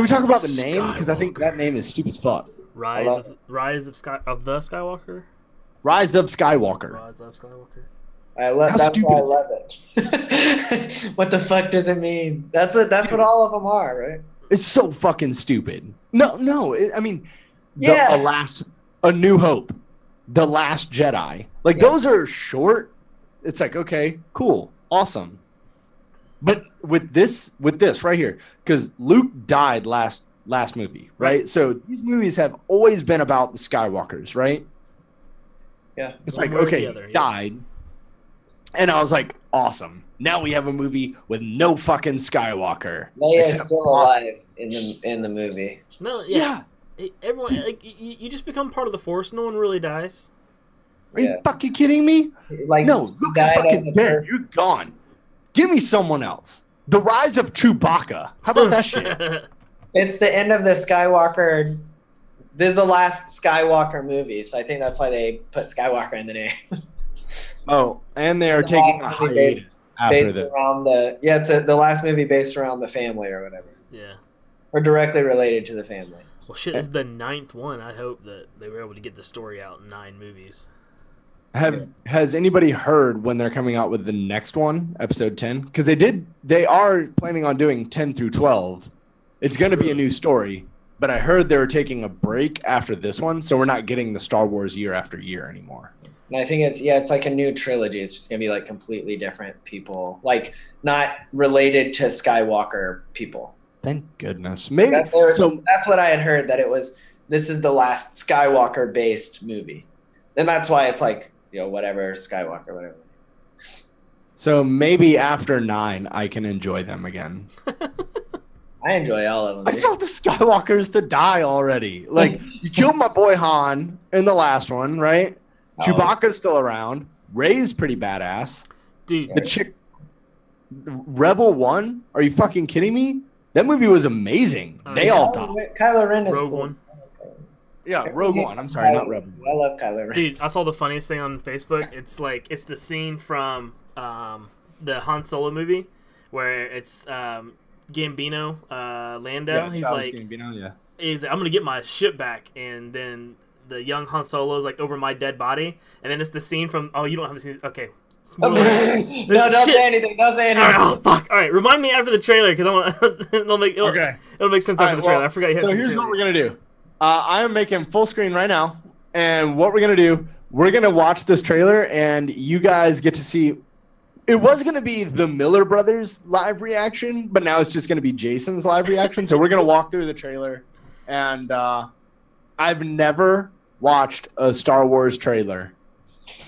we talk about the name? Because I think that name is stupid as fuck. Rise of the Skywalker. Rise of Skywalker. Rise of Skywalker. I love. How That's stupid why I is love it. What the fuck does it mean? That's what all of them are, right? It's so fucking stupid. No. I mean, Yeah. A New Hope, The Last Jedi. Like those are short. It's like, okay, cool, awesome. But with this right here, because Luke died last movie, right? So these movies have always been about the Skywalkers, right? Yeah. It's One like, way or okay, the other, he died. And I was like, awesome. Now we have a movie with no fucking Skywalker. Leia is Except still awesome. alive in the movie. No, Yeah. Everyone, like, you just become part of the Force. No one really dies. Are you fucking kidding me? Like, No, Luke is died fucking as the dead. first- You're gone. Give me someone else. The Rise of Chewbacca. How about that shit? It's the end of the Skywalker. This is the last Skywalker movie, so I think that's why they put Skywalker in the name. Oh, and they are The taking a last movie based- hiatus after Based this. around it's the last movie based around the family or whatever, Yeah. or directly related to the family. Well, shit, this is the 9th one. I hope that they were able to get the story out in 9 movies. Has anybody heard when they're coming out with the next one, episode 10? Because they are planning on doing 10 through 12. It's going to be a new story, but I heard they were taking a break after this one, so we're not getting the Star Wars year after year anymore. And I think it's like a new trilogy. It's just gonna be like completely different people, like not related to Skywalker people. Thank goodness. Maybe So that's what I had heard, that this is the last Skywalker based movie, and that's why it's like, whatever Skywalker, whatever. So maybe after 9, I can enjoy them again. I enjoy all of them. I just want the Skywalkers to die already. Like, you killed my boy Han in the last one, right? Oh. Chewbacca's still around. Rey's pretty badass. Dude, The chick, Rebel 1? Are you fucking kidding me? That movie was amazing. They all died. Kylo Ren is Rogue cool. One. Yeah, Rogue One. I'm sorry, not Rebel. I love Kylo Ren. Dude, I saw the funniest thing on Facebook. It's the scene from the Han Solo movie where it's Gambino, Lando. He's like, I'm gonna get my ship back, and then the young Han Solo's like, over my dead body, and then it's the scene from. Oh, you don't have the scene. Okay. No, don't say anything. Don't say anything. All right, oh fuck! All right, remind me after the trailer because I want. it'll make sense after the trailer. I forgot. So here's what we're gonna do. I am making full screen right now, and what we're gonna do, we're gonna watch this trailer, and you guys get to see. It was gonna be the Miller Brothers live reaction, but now it's just gonna be Jason's live reaction. So we're gonna walk through the trailer, and I've never watched a Star Wars trailer,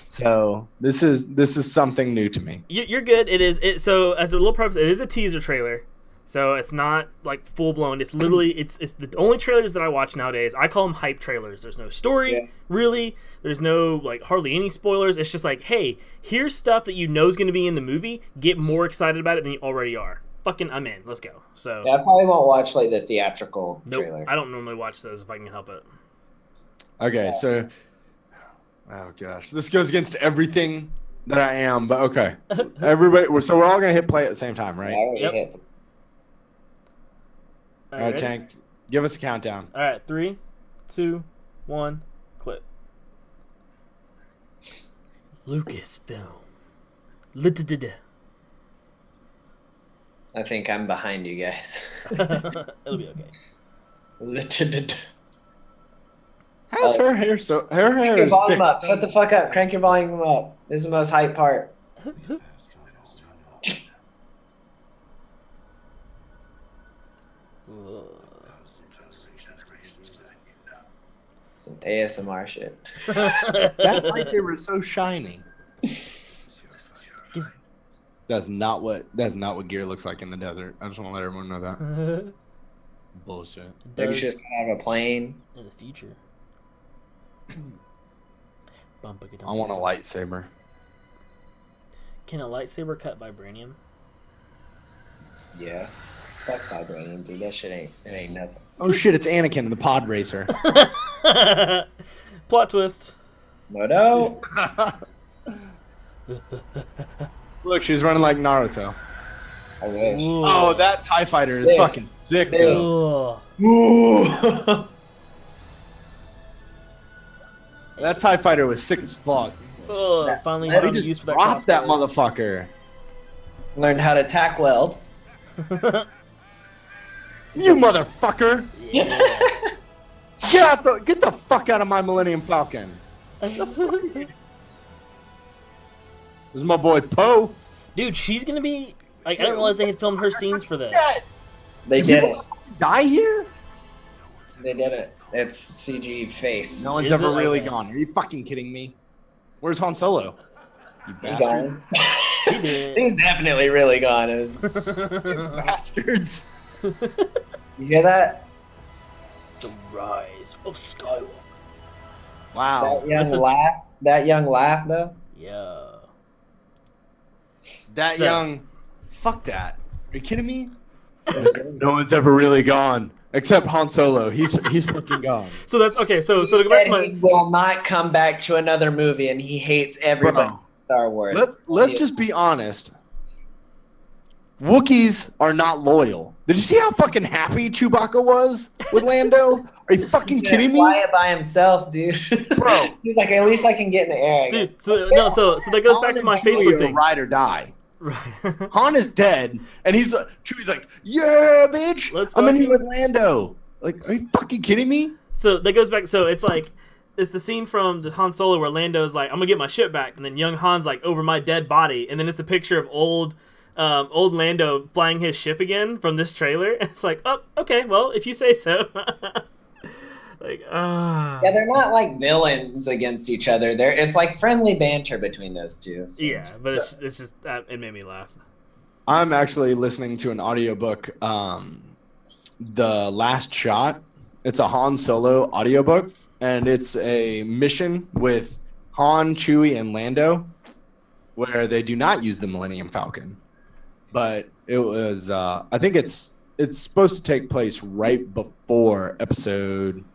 so this is something new to me. You're good. It is. So as a little preface, it is a teaser trailer. So it's not like full blown. It's literally it's the only trailers that I watch nowadays. I call them hype trailers. There's no story really. There's no like hardly any spoilers. It's just like, hey, here's stuff that you know is going to be in the movie. Get more excited about it than you already are. Fucking, I'm in. Let's go. So I probably won't watch like the theatrical trailer. I don't normally watch those if I can help it. Okay, so oh gosh, this goes against everything that I am, but okay. Everybody, so we're all gonna hit play at the same time, right? Yep. All right, Tank, give us a countdown. All right, 3, 2, 1, clip. Lucasfilm. I think I'm behind you guys. It'll be okay. How's her hair so? Her hair Your is volume thick. up. Shut the fuck up. Crank your volume up. This is the most hype part. Some ASMR shit. That lightsaber is so shiny. That's not what gear looks like in the desert. I just want to let everyone know that. Bullshit. Maybe you should have a plane. In the future. I want a lightsaber. Can a lightsaber cut vibranium? Yeah. Fuck vibranium, dude. That shit ain't nothing. Oh shit! It's Anakin, the pod racer. Plot twist. No. Look, she's running like Naruto. I wish. Oh, that TIE fighter is fucking sick, though. That TIE fighter was sick as fuck. Finally Let found me a use for that Drop that crossbow. motherfucker. Learned how to tack weld. You motherfucker. Yeah. Get the fuck out of my Millennium Falcon. This is my boy Poe. Dude, she's gonna be like, I didn't realize they had filmed her scenes for this. They did it. Die here? They did it. It's CG face. No one's Is ever it? really Okay. gone. Are you fucking kidding me? Where's Han Solo? You You bastards. guys. He did. He's definitely really gone. Bastards. You hear that? The rise of Skywalker. Wow. That young Listen. laugh. That young laugh, though. Yeah. That So- young. Fuck that. Are you kidding me? No one's ever really gone. Except Han Solo. He's fucking gone. So that's okay. So to go back to He my will not come back to another movie, and he hates everybody. Bro. in Star Wars. Let's just be honest. Wookiees are not loyal. Did you see how fucking happy Chewbacca was with Lando? Are you fucking kidding me? Quiet by himself, dude. Bro. He's like, at least I can get in the air. I guess. dude. So that goes back to my Facebook thing. Ride or die. Right. Han is dead, and Chewie's like, yeah, bitch. Let's I'm in here fucking- with Lando. Like, are you fucking kidding me? So that goes back. So it's like, it's the scene from the Han Solo where Lando's like, "I'm gonna get my ship back," and then young Han's like, "Over my dead body," and then it's the picture of old Lando flying his ship again from this trailer. It's like, oh, okay, well, if you say so. Like, Yeah, they're not like villains against each other. It's like friendly banter between those two. So yeah, but it's just it made me laugh. I'm actually listening to an audiobook, The Last Shot. It's a Han Solo audiobook, and it's a mission with Han, Chewie, and Lando where they do not use the Millennium Falcon. But it was, I think it's supposed to take place right before episode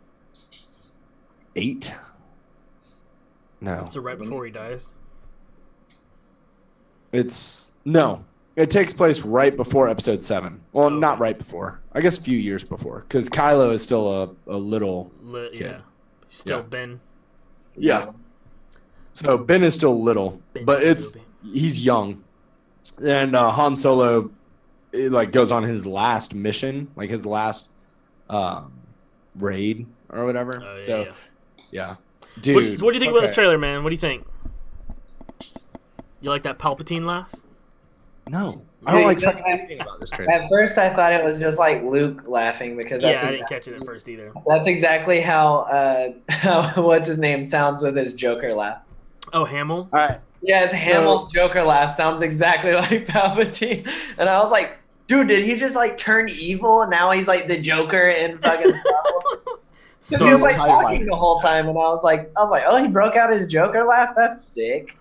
8. No. So right before he dies. It takes place right before episode 7. Well, Okay. not right before. I guess a few years before, because Kylo is still a little. Yeah. Still Yeah. Ben. Yeah. So Ben is still little, Ben but Kenobi. he's young, and Han Solo, goes on his last mission, like his last raid or whatever. Oh, yeah, so yeah. dude. So what do you think about this okay. trailer, man? What do you think? You like that Palpatine laugh? No, I don't like Yeah, fucking anything about this trailer. At first, I thought it was just like Luke laughing because that's Yeah, I didn't catch it at first either. that's exactly how what's his name sounds with his Joker laugh. Oh, Hamill? All right. Yeah, it's Hamill's Joker laugh sounds exactly like Palpatine, and I was like, dude, did he just like turn evil and now he's like the Joker in fucking Star Wars? 'Cause he Star was like TIE talking fighter. the whole time, and I was like, oh, he broke out his Joker laugh. That's sick.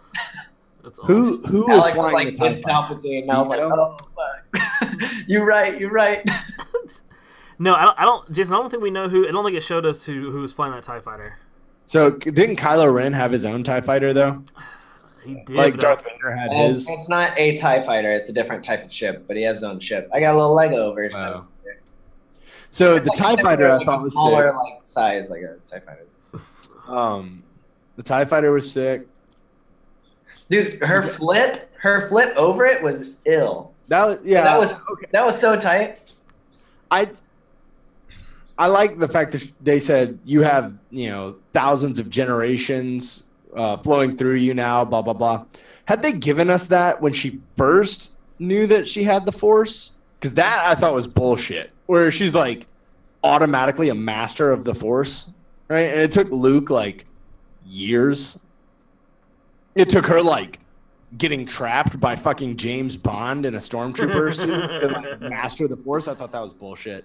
That's awesome. Who is Alex was flying like, the TIE it's fighter? Palpatine, and I was like, Nico? oh fuck, you're right. No, I don't. Jason, I don't think we know who. I don't think it showed us who was flying that TIE fighter. So didn't Kylo Ren have his own TIE fighter though? He did. Like but Darth Vader had And his. it's not a TIE fighter; it's a different type of ship, but he has his own ship. I got a little Lego version. Wow. of it. So It's the like TIE similar, fighter I like thought a was smaller, sick. like size, like a TIE fighter. The TIE fighter was sick. Dude, her flip over it was ill. That That was so tight. I like the fact that they said you have thousands of generations flowing through you now, blah blah blah. Had they given us that when she first knew that she had the Force? Because that I thought was bullshit. Where she's like automatically a master of the Force, right? And it took Luke like years. It took her like getting trapped by fucking James Bond in a stormtrooper suit to like master the Force. I thought that was bullshit.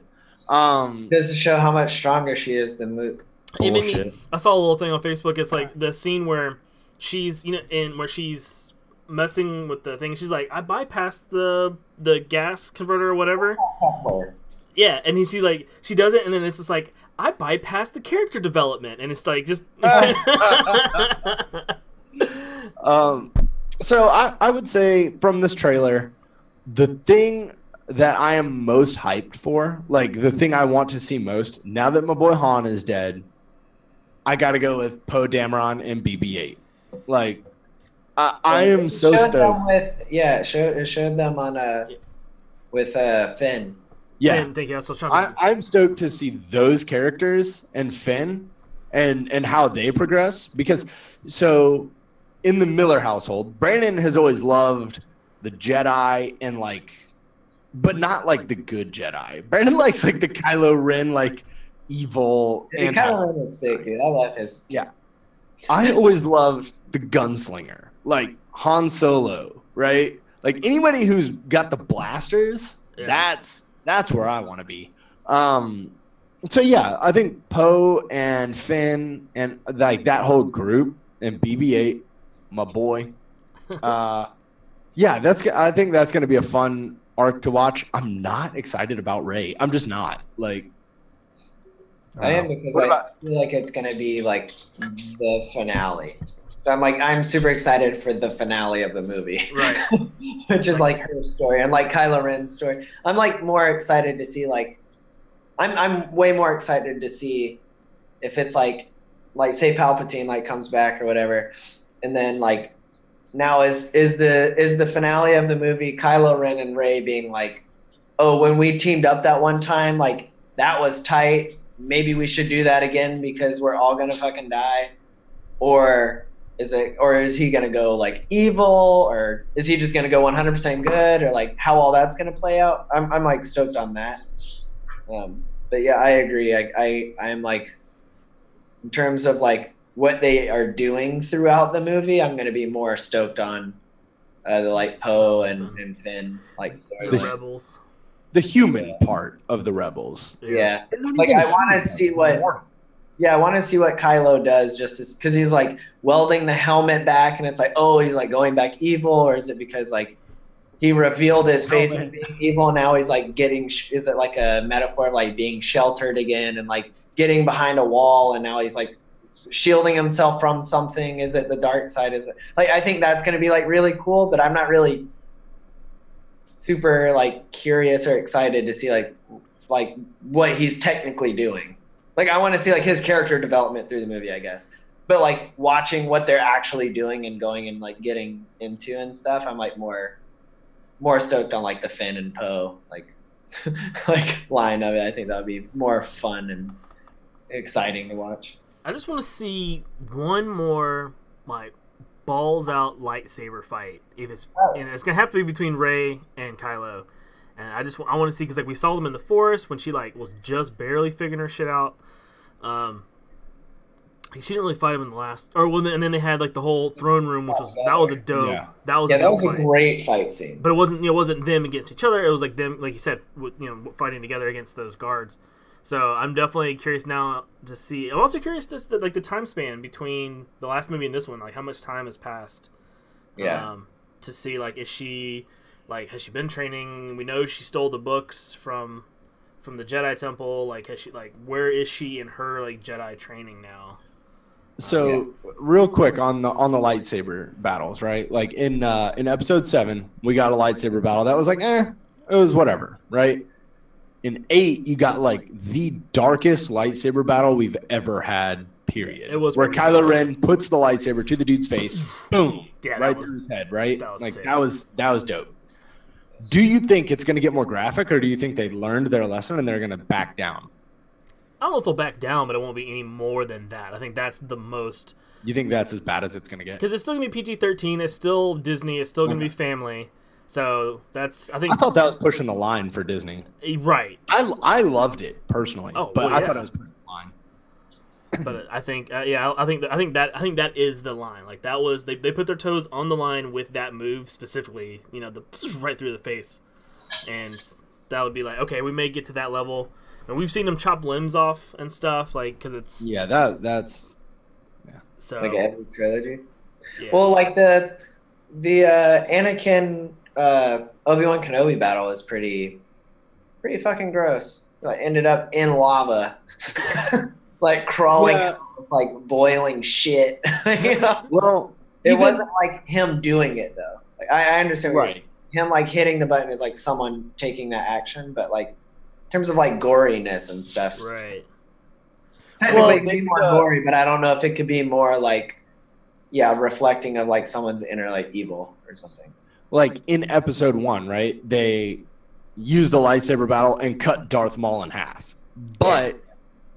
Just to show how much stronger she is than Luke. It made me, Bullshit. I saw a little thing on Facebook. It's like the scene where she's, where she's messing with the thing. She's like, I bypassed the gas converter or whatever. Yeah, and she does it, and then it's just like, I bypassed the character development, and it's like just. So I would say from this trailer, the thing that I am most hyped for, like the thing I want to see most, now that my boy Han is dead, I got to go with Poe Dameron and BB-8. Like, I am so Showed stoked. them it showed them on with Finn. Yeah, Finn, thank you. I was trying to... I'm stoked to see those characters and Finn and how they progress, because so in the Miller household, Brandon has always loved the Jedi and like, but not like the good Jedi. Brandon likes like the Kylo Ren like evil. Kylo Ren is sick, dude. I love his. Yeah, I always loved the gunslinger, like Han Solo, right? Like anybody who's got the blasters, that's where I want to be. So yeah, I think Poe and Finn and like that whole group and BB-8, my boy. Yeah, I think that's going to be a fun arc to watch. I'm not excited about Rey. I'm just not. Like, I am, because I feel like it's going to be like the finale. So I'm super excited for the finale of the movie, Right? Which is like her story and like Kylo Ren's story. I'm like more excited to see like, I'm way more excited to see if it's like say Palpatine like comes back or whatever, and then like now is the finale of the movie Kylo Ren and Rey being like, oh, when we teamed up that one time, like that was tight. Maybe we should do that again because we're all gonna fucking die, or is he gonna go like evil, or is he just gonna go 100% good, or like how all that's gonna play out? I'm like stoked on that. But yeah, I agree. I'm like, in terms of like what they are doing throughout the movie, I'm gonna be more stoked on the like Poe and Finn like story. The Rebels. The human part of the Rebels. Yeah. Like I want to see what. Yeah, I want to see what Kylo does, just because he's like welding the helmet back, and it's like, oh, he's like going back evil, or is it because like he revealed his face as being evil, and now he's like is it like a metaphor of like being sheltered again and like getting behind a wall, and now he's like shielding himself from something? Is it the dark side? Is it like, I think that's going to be like really cool, but I'm not really super like curious or excited to see like what he's technically doing. Like I want to see like his character development through the movie, I guess. But like watching what they're actually doing and going and like getting into and stuff, I'm like more stoked on like the Finn and Poe like line of it. I think that would be more fun and exciting to watch. I just want to see one more like balls out lightsaber fight. If it's and it's gonna have to be between Rey and Kylo. And I want to see, because like we saw them in the forest when she like was just barely figuring her shit out. She didn't really fight him in the last, and then they had like the whole throne room, which was a dope. Yeah. That was a great fight scene. But it wasn't them against each other. It was like them, like you said, fighting together against those guards. So I'm definitely curious now to see. I'm also curious like the time span between the last movie and this one, like how much time has passed. Yeah. To see like, is she like, has she been training? We know she stole the books from the Jedi Temple. Like, has she like, where is she in her like Jedi training now? So real quick on the lightsaber battles, right? Like in episode 7, we got a lightsaber battle that was like, it was whatever, right? In 8, you got like the darkest lightsaber battle we've ever had. Period. It was where Kylo Ren puts the lightsaber to the dude's face, boom, right through his head, right? That was like sick. that was dope. Do you think it's going to get more graphic, or do you think they learned their lesson and they're going to back down? I don't know if they'll back down, but it won't be any more than that. I think that's the most. You think that's as bad as it's going to get? Because it's still going to be PG-13. It's still Disney. It's still going to be family. So that's, I thought that was pushing the line for Disney. Right. I loved it personally, but I thought it was pushing the line. But I think, I think that is the line. Like that was they put their toes on the line with that move specifically. Right through the face, and that would be like, okay, we may get to that level. And we've seen them chop limbs off and stuff, like because it's that's so like every trilogy. Yeah. Well, like the Anakin Obi-Wan Kenobi battle is pretty fucking gross. Like ended up in lava. Like crawling out with like boiling shit. Well, it wasn't like him doing it though. Like I understand what you're saying. Him like hitting the button is like someone taking that action, but like in terms of like goriness and stuff. Right. Technically it could be more gory, but I don't know if it could be more like reflecting of like someone's inner like evil or something. Like in episode 1, right? They used the lightsaber battle and cut Darth Maul in half, but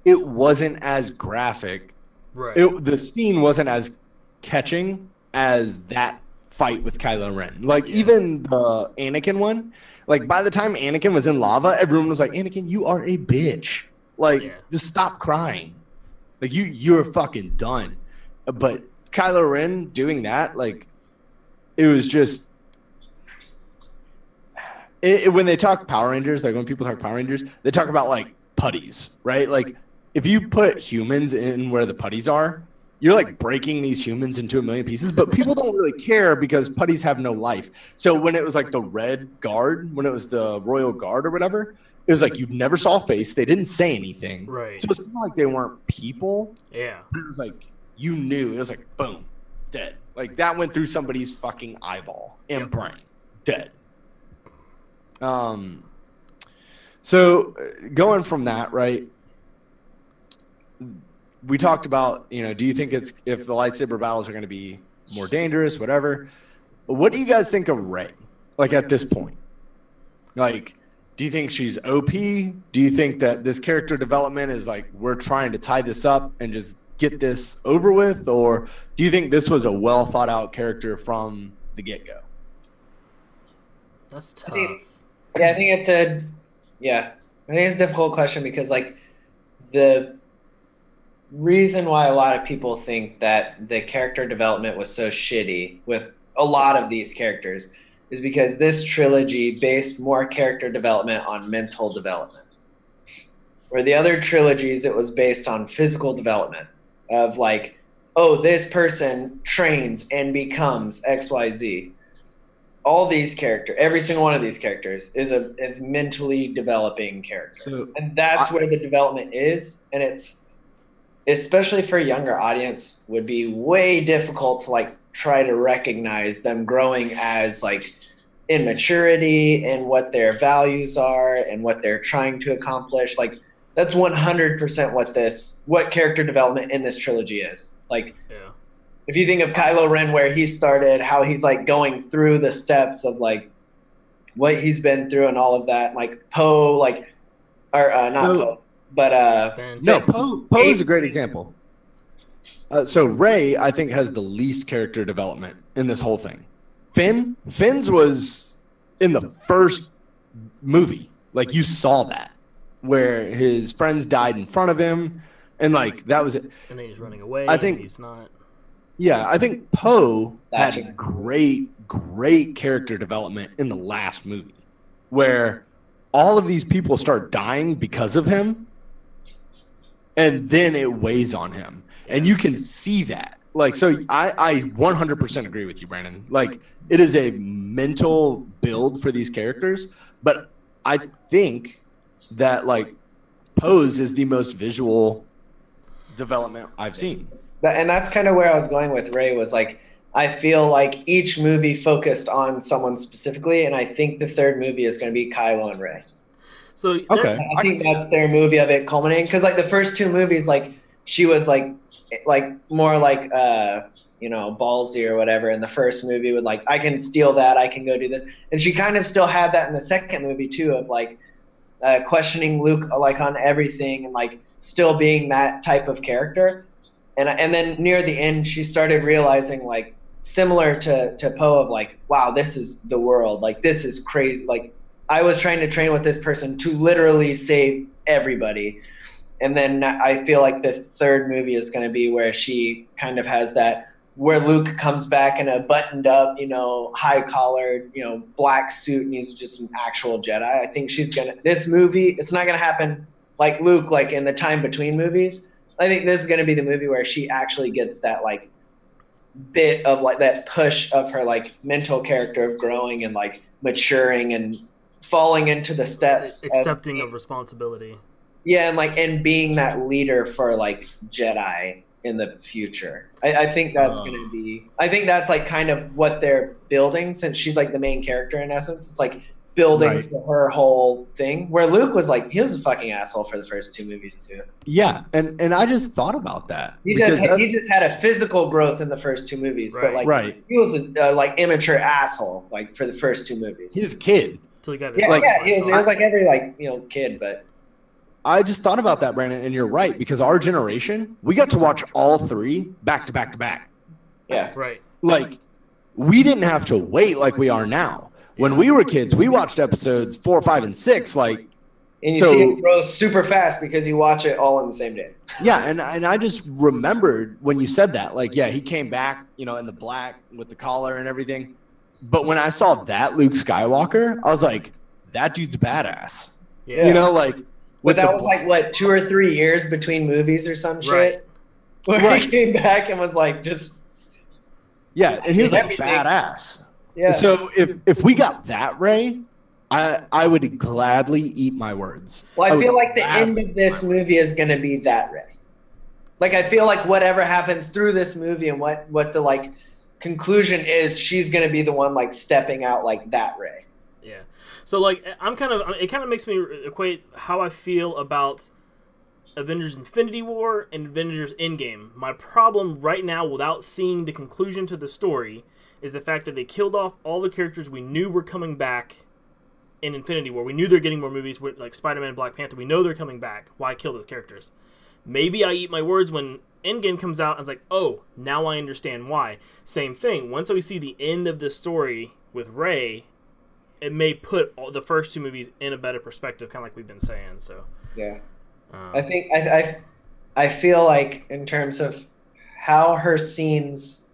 it wasn't as graphic. Right. The scene wasn't as catching as that fight with Kylo Ren. Like even the Anakin one, like by the time Anakin was in lava, everyone was like, Anakin, you are a bitch. Like just stop crying. Like you're fucking done. But Kylo Ren doing that, like it was just when they talk Power Rangers, like when people talk Power Rangers, they talk about like putties, right? Like if you put humans in where the putties are, you're like breaking these humans into a million pieces, but people don't really care because putties have no life. So when it was like the Red Guard, when it was the Royal Guard or whatever, it was like you never saw a face. They didn't say anything. Right. So it's not like they weren't people. Yeah. But it was like you knew. It was like boom, dead. Like that went through somebody's fucking eyeball and brain, dead. So going from that, right? We talked about, do you think if the lightsaber battles are going to be more dangerous, whatever? What do you guys think of Rey? Like at this point, like, do you think she's OP? Do you think that this character development is like we're trying to tie this up and just get this over with, or do you think this was a well thought out character from the get go? That's tough. I think it's a difficult question because like the reason why a lot of people think that the character development was so shitty with a lot of these characters is because this trilogy based more character development on mental development. Where the other trilogies, it was based on physical development of like, oh, this person trains and becomes XYZ. All these characters, every single one of these characters is mentally developing character. So, and that's where the development is. And it's, especially for a younger audience, would be way difficult to like try to recognize them growing as like in maturity and what their values are and what they're trying to accomplish. Like that's 100% what character development in this trilogy is. Like, if you think of Kylo Ren, where he started, how he's like going through the steps of like what he's been through and all of that, like Poe, like, or not Poe, but no, Poe is a great example. So Rey, I think, has the least character development in this whole thing. Finn's was in the first movie, like you saw that, where his friends died in front of him, and like that was it. And then he's running away. I think and he's not. Yeah, I think Poe had great character development in the last movie, where all of these people start dying because of him, and then it weighs on him, and you can see that. Like, so I 100% agree with you, Brandon. Like, it is a mental build for these characters, but I think that like Poe's is the most visual development I've seen. And that's kind of where I was going with Rey, was like, I feel like each movie focused on someone specifically, and I think the third movie is going to be Kylo and Rey. So I think that's their movie of it culminating, because like the first two movies, like she was like more like ballsy or whatever in the first movie, with like, I can steal that, I can go do this, and she kind of still had that in the second movie too, of like questioning Luke like on everything, and like still being that type of character. And then near the end, she started realizing, like, similar to Poe, of like, wow, this is the world. Like, this is crazy. Like, I was trying to train with this person to literally save everybody. And then I feel like the third movie is going to be where she kind of has that, where Luke comes back in a buttoned up, high-collared, black suit, and he's just an actual Jedi. I think this movie, it's not going to happen like Luke, like in the time between movies. I think this is going to be the movie where she actually gets that like bit of like that push of her like mental character of growing and like maturing and falling into the steps, accepting of responsibility. Yeah, and being that leader for like Jedi in the future. I think that's going to be. I think that's like kind of what they're building, since she's like the main character in essence. It's like building for her whole thing. Where Luke was like, he was a fucking asshole for the first 2 movies too. Yeah, and I just thought about that. He just had a physical growth in the first 2 movies, but like he was a like immature asshole like for the first 2 movies. He was a kid. So he got he was like every like kid, but. I just thought about that, Brandon, and you're right, because our generation, we got to watch all 3 back to back to back. Yeah. Right. Like, we didn't have to wait like we are now. When we were kids, we watched episodes 4, 5, and 6. Like, and you see it grow super fast because you watch it all in the same day. Yeah, and I just remembered when you said that. Like, yeah, he came back, in the black with the collar and everything. But when I saw that Luke Skywalker, I was like, that dude's badass. Yeah. Like. But that was like, what, 2 or 3 years between movies or some shit? Where he came back and was like, just. Yeah, and he was like badass. Yeah. So if we got that Rey, I would gladly eat my words. Well, I feel like the end of this movie is going to be that Rey. Like, I feel like whatever happens through this movie and what the, like, conclusion is, she's going to be the one, like, stepping out like that Rey. Yeah. So, like, it kind of makes me equate how I feel about Avengers Infinity War and Avengers Endgame. My problem right now, without seeing the conclusion to the story, is the fact that they killed off all the characters we knew were coming back in Infinity War. We knew they're getting more movies, like Spider-Man and Black Panther. We know they're coming back. Why kill those characters? Maybe I eat my words when Endgame comes out and it's like, oh, now I understand why. Same thing. Once we see the end of this story with Rey, it may put the first 2 movies in a better perspective, kind of like we've been saying. So yeah, I think I feel like in terms of how her scenes,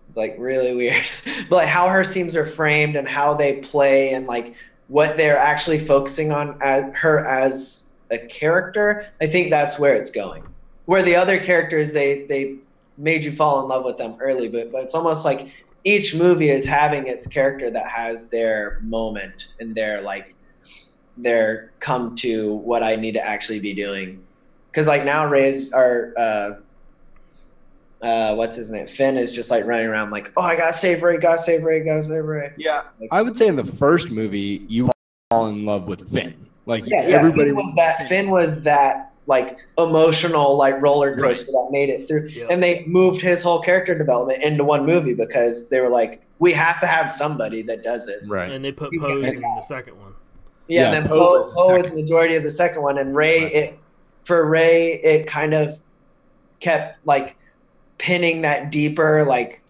it's like really weird, but like how her scenes are framed and how they play and like what they're actually focusing on as her as a character, I think that's where it's going. Where the other characters, they made you fall in love with them early, but it's almost like each movie is having its character that has their moment and their come to what I need to actually be doing. Because like now Rey's what's his name? Finn is just like running around like, oh, I gotta save Rey, gotta save Rey, gotta save Rey. Yeah, like, I would say in the first movie you fall in love with Finn. Like everybody Finn was that like emotional like roller coaster that made it through. Yeah. And they moved his whole character development into one movie because they were like, we have to have somebody that does it. Right. And they put Pose in the second one. Yeah, and then Poe was the majority of the second one, and Rey, it kind of kept like pinning that deeper, like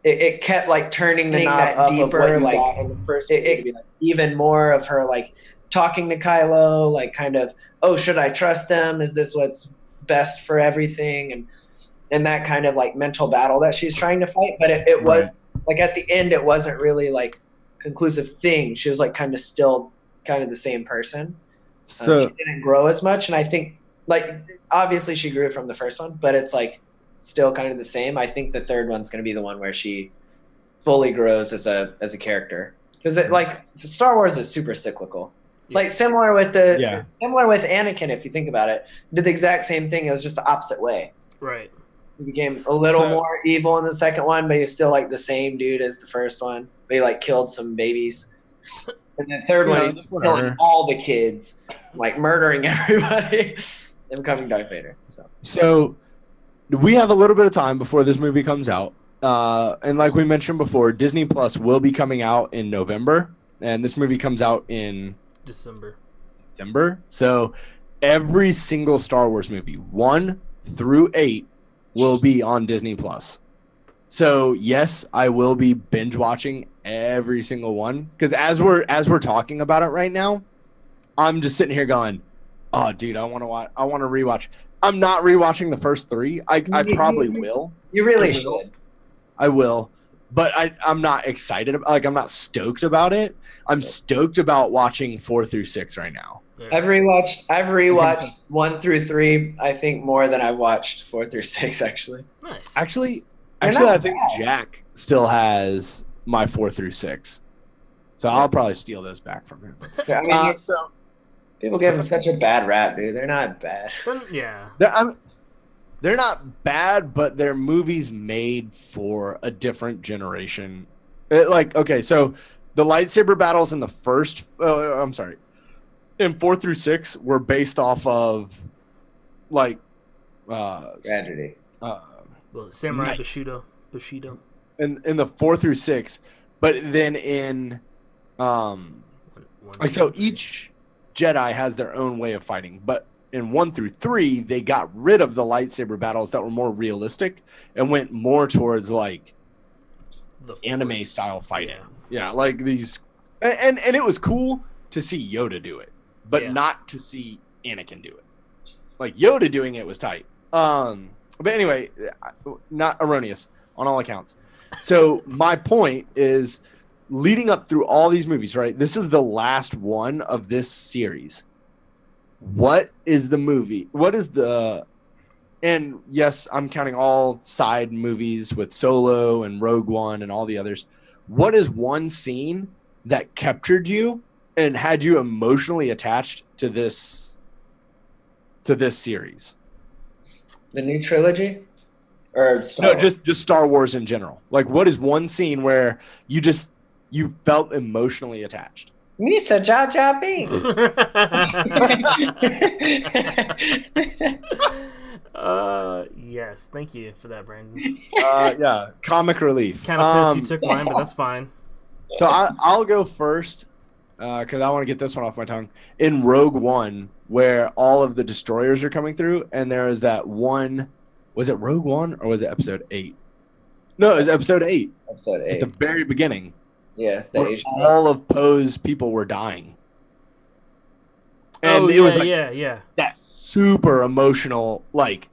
it kept like turning the knob up deeper, like in the first movie, like, even more of her like talking to Kylo, like kind of, oh, should I trust them? Is this what's best for everything? And that kind of like mental battle that she's trying to fight. But it was like at the end, it wasn't really like conclusive thing. She was like kind of still kind of the same person. So she didn't grow as much. And I think like obviously she grew from the first one, but it's like still kind of the same. I think the third one's going to be the one where she fully grows as a character. Because like Star Wars is super cyclical. Yeah. Like similar with Anakin, if you think about it, did the exact same thing. It was just the opposite way. Right. He became a little more evil in the second one, but he's still like the same dude as the first one. But he like killed some babies. And the third one, he's killing all the kids, like murdering everybody, and becoming Darth Vader. So we have a little bit of time before this movie comes out. And like we mentioned before, Disney Plus will be coming out in November, and this movie comes out in December. So every single Star Wars movie, 1 through 8, will be on Disney Plus. So yes, I will be binge watching every single one, because as we're talking about it right now, I'm just sitting here going, "Oh, dude, I want to rewatch." I'm not rewatching the first 3. I probably will. You really should. I will, but I'm not excited. I'm not stoked about it. I'm stoked about watching 4 through 6 right now. Yeah. I've rewatched 1 through 3. I think more than I watched 4 through 6. Actually. Nice. Actually, I think Jack still has my 4 through 6, so I'll probably steal those back from him. Yeah, I mean, so people give them such a bad rap, dude. They're not bad. Yeah. They're not bad, but they're movies made for a different generation. So the lightsaber battles in the first. I'm sorry, in 4 through 6 were based off of like Tragedy. Well, Samurai Bushido. In the 4 through 6, but then in like so each Jedi has their own way of fighting, but in 1 through 3 they got rid of the lightsaber battles that were more realistic and went more towards like the anime style fighting. Yeah, like these, and it was cool to see Yoda do it, but not to see Anakin do it. Like Yoda doing it was tight. But anyway, not erroneous on all accounts. So my point is, leading up through all these movies, right? This is the last one of this series. What is the movie? What is the... And yes, I'm counting all side movies with Solo and Rogue One and all the others. What is one scene that captured you and had you emotionally attached to this series? The new trilogy? Or Star Wars? Just Star Wars in general. Like, what is one scene where you felt emotionally attached? Misa Jar Jar Binks. Yes, thank you for that, Brandon. Yeah, comic relief. Kind of pissed you took mine, but that's fine. So I'll go first because I want to get this one off my tongue. In Rogue One, where all of the destroyers are coming through, and there is that one. Was it Rogue One or was it Episode 8? No, it was Episode 8. Episode 8. At the very beginning. Yeah, all of Poe's people were dying. And yeah. That super emotional, like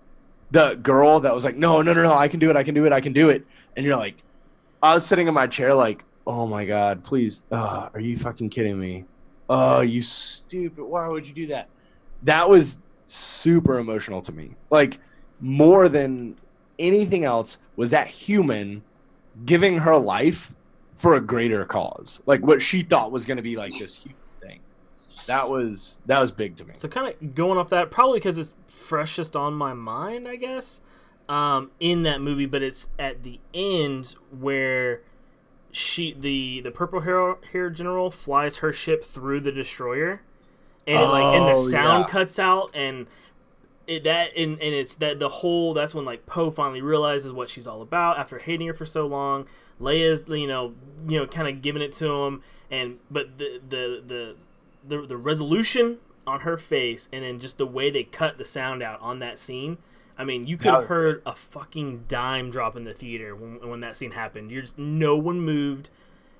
the girl that was like, no, I can do it. And you're like, I was sitting in my chair like, oh my God, please. Are you fucking kidding me? Oh, you stupid. Why would you do that? That was super emotional to me. Like, more than anything else was that human giving her life for a greater cause. Like what she thought was going to be like this huge thing. That was big to me. So kind of going off that, probably because it's freshest on my mind, I guess, in that movie, but it's at the end where the purple hair general flies her ship through the destroyer, and the sound cuts out, and it's that the whole, that's when like Poe finally realizes what she's all about after hating her for so long. Leia's kind of giving it to him, but the resolution on her face, and then just the way they cut the sound out on that scene. I mean, you could have heard a fucking dime drop in the theater when that scene happened. No one moved,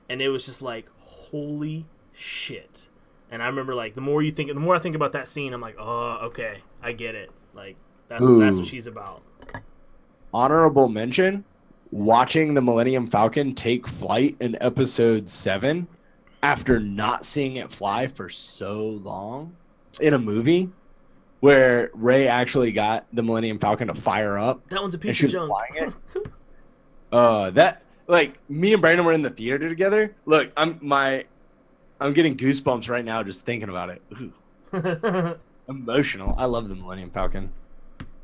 and it was just like, holy shit. And I remember, like, the more I think about that scene, I'm like, oh, okay, I get it. Like, that's what she's about. Honorable mention, watching the Millennium Falcon take flight in Episode 7 after not seeing it fly for so long in a movie where Rey actually got the Millennium Falcon to fire up. That one's a piece of junk. Flying it. That, like, me and Brandon were in the theater together. Look, I'm getting goosebumps right now just thinking about it. Ooh. Emotional. I love the Millennium Falcon.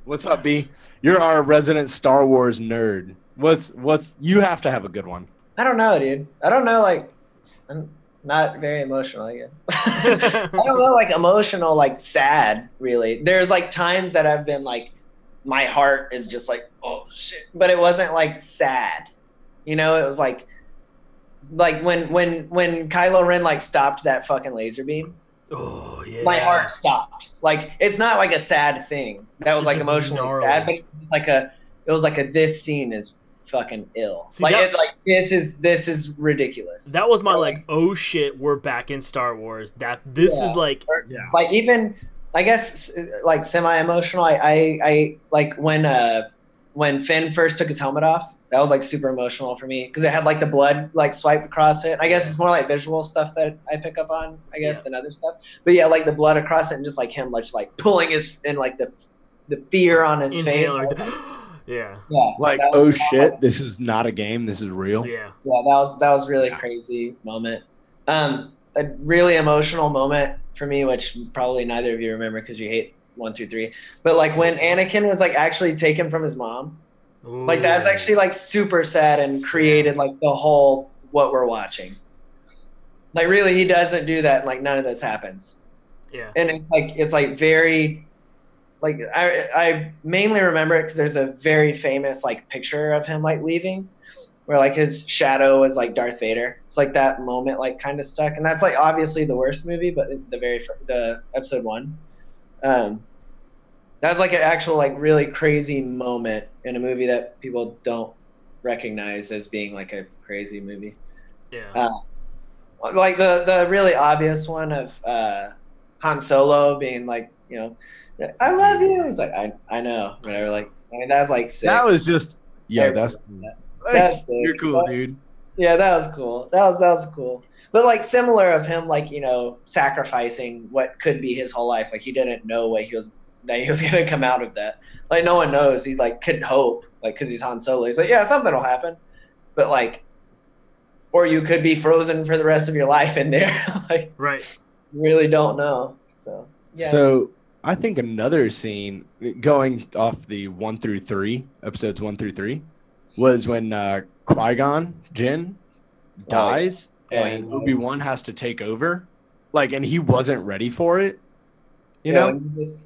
What's up, B? You're our resident Star Wars nerd. What's you have to have a good one. I don't know, dude. I don't know, like, I'm not very emotional, I guess. I don't know, like, emotional, like, sad, really. There's, like, times that I've been, like, my heart is just like, oh, shit. But it wasn't, like, sad. You know, it was, like when Kylo Ren, like, stopped that fucking laser beam. Oh, yeah. My heart stopped. Like, it's not, like, a sad thing. That was, like, emotionally sad, but it was like a this scene is fucking ill. See, like, it's like, this is ridiculous. That was my like, oh shit, we're back in Star Wars. This is like, like, even, I guess, like, semi-emotional. I like when Finn first took his helmet off, that was like super emotional for me because it had like the blood like swiped across it. I guess it's more like visual stuff that I pick up on, I guess, than other stuff. But yeah, like the blood across it and just like him just like pulling his, and like the fear on his face. Yeah. Like, oh shit, this is not a game. This is real. Yeah. Yeah, that was really crazy moment. A really emotional moment for me, which probably neither of you remember because you hate 1 through 3. But like when Anakin was like actually taken from his mom. Ooh. Like that's actually like super sad and created like the whole what we're watching. Like really, he doesn't do that. Like none of this happens. Yeah. And it's like very, like I mainly remember it because there's a very famous like picture of him like leaving, where like his shadow was like Darth Vader. It's like that moment like kind of stuck, and that's like obviously the worst movie, but the episode 1, that's like an actual like really crazy moment in a movie that people don't recognize as being like a crazy movie. Yeah. Like the really obvious one of Han Solo being like, you know, I love you. It's like I know, whatever. Like I mean, that's like sick. That was just that's That's sick. you're cool, dude. Yeah, that was cool. That was cool. But like similar of him, like, you know, sacrificing what could be his whole life. Like he didn't know that he was gonna come out of that. Like no one knows. He like couldn't hope, like because he's Han Solo. He's like, yeah, something will happen, but like, or you could be frozen for the rest of your life in there. Like Right. you really don't know. So yeah. So I think another scene going off the 1 through 3 episodes 1 through 3 was when Qui-Gon Jinn dies and Obi-Wan has to take over, like, and he wasn't ready for it. You know,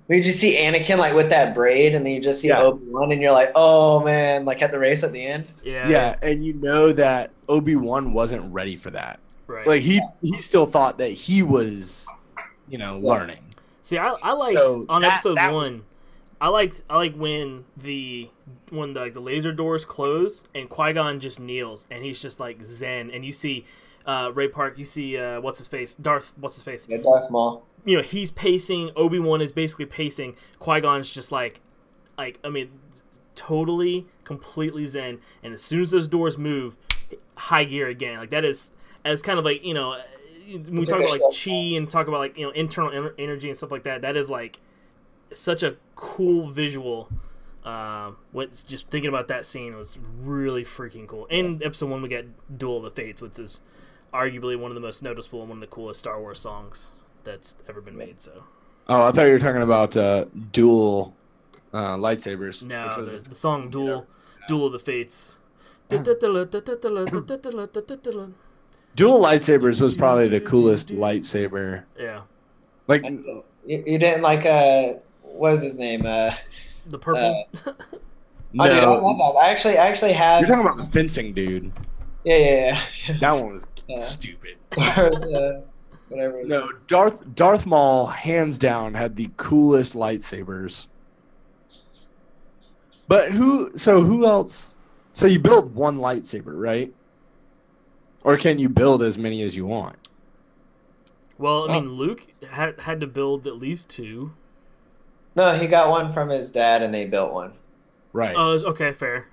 we just see Anakin like with that braid, and then you just see Obi-Wan, and you're like, oh man, like at the race at the end. Yeah, and you know that Obi-Wan wasn't ready for that. Right. Like he still thought that he was, you know, learning. See, I liked on episode 1. I like when the laser doors close and Qui-Gon just kneels and he's just like zen, and you see Ray Park, you see what's his face? Yeah, Darth Maul. You know, he's pacing, Obi-Wan is basically pacing, Qui-Gon's just like I mean, totally, completely zen, and as soon as those doors move, high gear again. Like that is, as kind of like, you know, when we talk about like chi and talk about like, you know, internal energy and stuff like that, that is like such a cool visual. What's just thinking about that scene was really freaking cool. In episode 1, we got Duel of the Fates, which is arguably one of the most noticeable and one of the coolest Star Wars songs that's ever been made. So, oh, I thought you were talking about dual lightsabers. No, the song Duel of the Fates. Dual lightsabers was probably the coolest lightsaber. Yeah. Like you didn't like what was his name? The purple. No, dude, I love that. I actually have. You're talking about the fencing dude. Yeah. That one was stupid. Whatever. No, Darth Maul hands down had the coolest lightsabers. But who else? So you build one lightsaber, right? Or can you build as many as you want? Well, I mean, Luke had to build at least 2. No, he got one from his dad, and they built one. Right. Oh, okay, fair.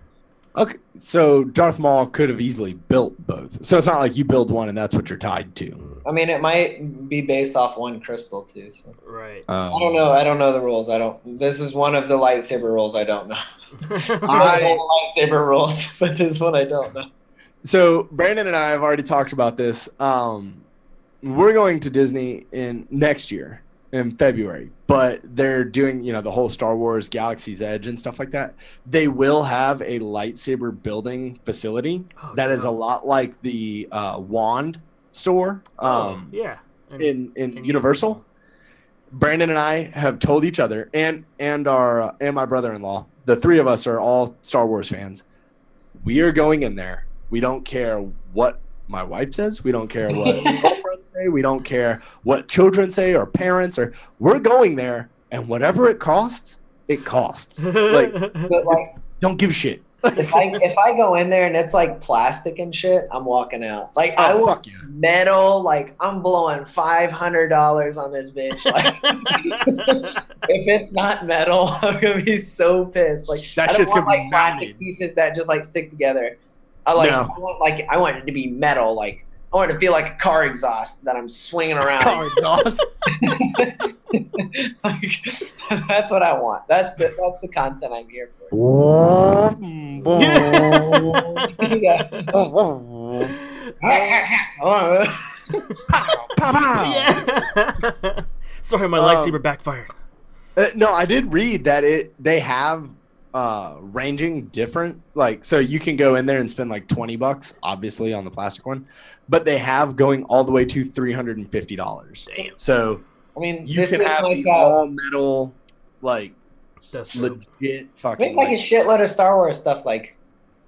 Okay, so Darth Maul could have easily built both. So it's not like you build one and that's what you're tied to. I mean, it might be based off one crystal too. So. Right. I don't know. I don't know the rules. This is one of the lightsaber rules I don't know. I know the lightsaber rules, but this one I don't know. So Brandon and I have already talked about this. We're going to Disney next year in February, but they're doing, you know, the whole Star Wars Galaxy's Edge and stuff like that. They will have a lightsaber building facility that is a lot like the wand store in Universal. Brandon and I have told each other and my brother-in-law, the 3 of us are all Star Wars fans. We are going in there. We don't care what my wife says. We don't care what girlfriends say. We don't care what children say or parents. We're going there, and whatever it costs, it costs. Like, don't give a shit. If I go in there and it's like plastic and shit, I'm walking out. Like I will metal. Like I'm blowing $500 on this bitch. Like if it's not metal, I'm gonna be so pissed. Like that I don't shit's want gonna like be plastic pieces that just like stick together. I want it to be metal. Like I want it to feel like a car exhaust that I'm swinging around. Car exhaust. Like, that's what I want. That's the content I'm here for. Sorry, my lightsaber backfired. No, I did read that they have ranging different. Like, so you can go in there and spend like $20, obviously, on the plastic one, but they have going all the way to $350. Damn. So I mean, you this can is have my the top. all metal, like That's dope. legit I fucking. make like a shitload of Star Wars stuff like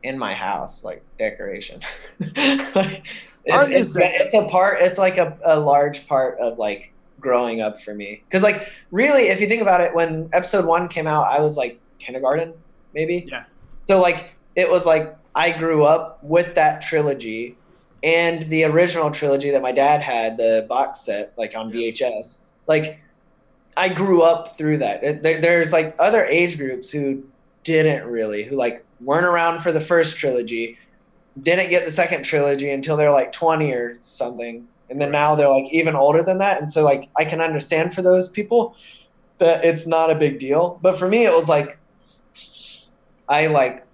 in my house, like decoration. Like, it's a part. It's like a large part of like growing up for me. Because like really, if you think about it, when Episode 1 came out, I was like kindergarten, maybe. Yeah. So like it was like I grew up with that trilogy and the original trilogy that my dad had, the box set, like on VHS. Like I grew up through that. There's like other age groups who didn't really, who like weren't around for the first trilogy, didn't get the second trilogy until they're like 20 or something. And then now they're like even older than that. And so like I can understand for those people that it's not a big deal. But for me, it was like, I like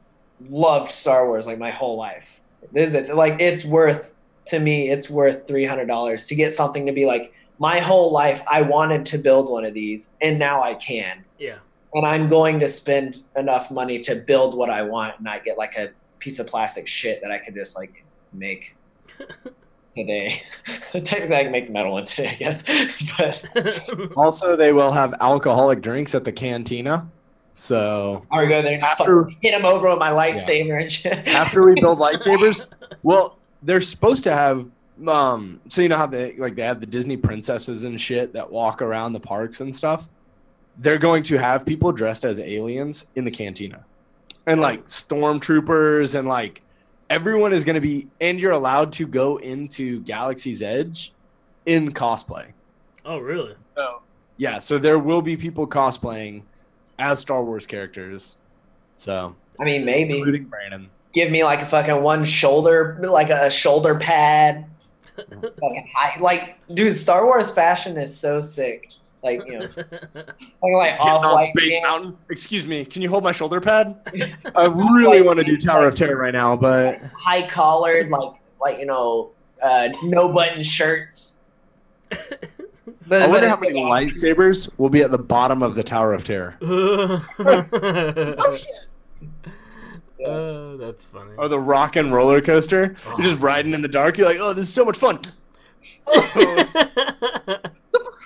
loved Star Wars like my whole life. It's worth $300 to get something to be like, my whole life I wanted to build one of these and now I can. Yeah. And I'm going to spend enough money to build what I want and not get like a piece of plastic shit that I could just like make today. Technically I can make the metal one today, I guess. But Also, they will have alcoholic drinks at the cantina. So I would go there and just fucking hit them over with my lightsaber and shit. After we build lightsabers, well, they're supposed to have so you know how they have the Disney princesses and shit that walk around the parks and stuff. They're going to have people dressed as aliens in the cantina, and like stormtroopers, and like everyone is going to be, and you're allowed to go into Galaxy's Edge in cosplay. Oh, really? So yeah, so there will be people cosplaying as Star Wars characters. So I mean, maybe including Brandon. Give me like a fucking one shoulder, like a shoulder pad. Like, dude, Star Wars fashion is so sick. Like, you know, like off-white Space pants. Mountain. Excuse me, can you hold my shoulder pad? I really want to do Tower of Terror right now, but high collared, like you know, no button shirts. I wonder how many lightsabers will be at the bottom of the Tower of Terror. Oh shit! That's funny. Or the rock and roller coaster. You're just riding in the dark. You're like, oh, this is so much fun. What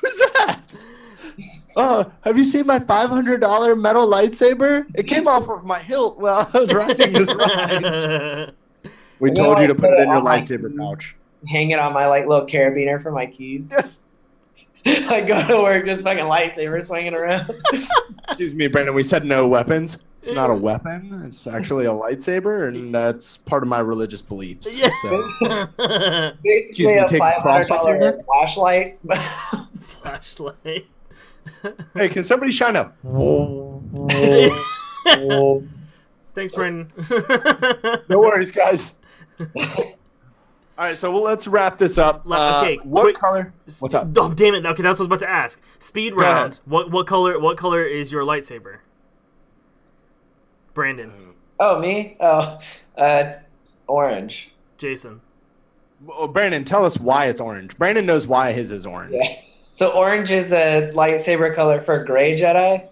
was that? Oh, have you seen my $500 metal lightsaber? It came off of my hilt while I was riding this ride. We told you to put it in your lightsaber pouch. Hang it on my like little carabiner for my keys. I go to work just fucking lightsaber swinging around. Excuse me, Brandon. We said no weapons. It's not a weapon. It's actually a lightsaber, and that's part of my religious beliefs. Yeah. So. Basically, a $500 flashlight. Flashlight. Hey, can somebody shine a? Thanks, Brandon. No worries, guys. All right, so let's wrap this up. Okay, what color? What's up? Oh, damn it! Okay, that's what I was about to ask. Speed round. What color? What color is your lightsaber? Brandon. Oh, me? Oh, orange. Jason. Well, Brandon, tell us why it's orange. Brandon knows why his is orange. Yeah. So orange is a lightsaber color for gray Jedi,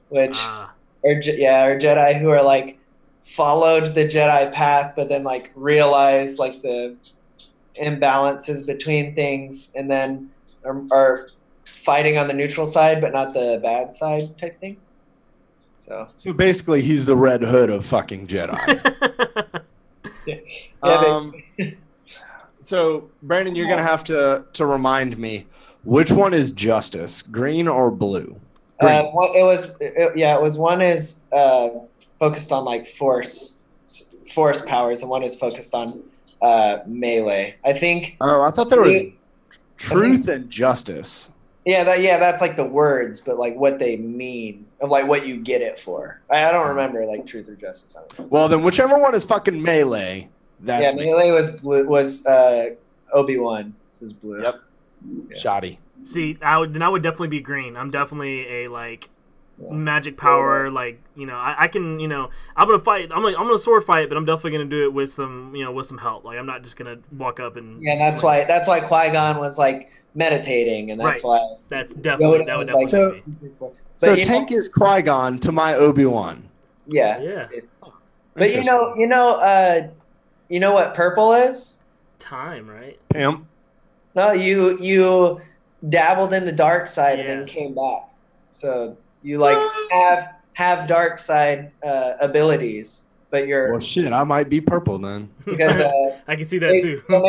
which or Jedi who are like followed the Jedi path, but then like realized like the imbalances between things, and then are fighting on the neutral side, but not the bad side type thing. So basically, he's the Red Hood of fucking Jedi. So Brandon, you're gonna have to remind me, which one is justice, green or blue? Green. It was one is focused on like force powers, and one is focused on melee. I think. Oh, I thought there was truth and justice. Yeah, that's like the words, but like what they mean, of like what you get it for. I don't remember like truth or justice. Well, then whichever one is fucking melee. That's melee was blue. Was Obi-Wan? This is blue. Yep. Yeah. Shoddy. See, I would definitely be green. I'm definitely a like magic power. Like, you know, I can, you know, I'm gonna fight. I'm gonna sword fight, but I'm definitely gonna do it with some, you know, with some help. Like, I'm not just gonna walk up and. Yeah, that's why Qui-Gon was like meditating, and that's why. That's definitely that would definitely be. So Tank is Qui-Gon to my Obi-Wan. Yeah. Yeah. But you know what purple is? Time, right? Pimp. No, you dabbled in the dark side and Yeah. then came back. So you like have dark side abilities, but you're Well, shit, I might be purple then. because I can see that too. so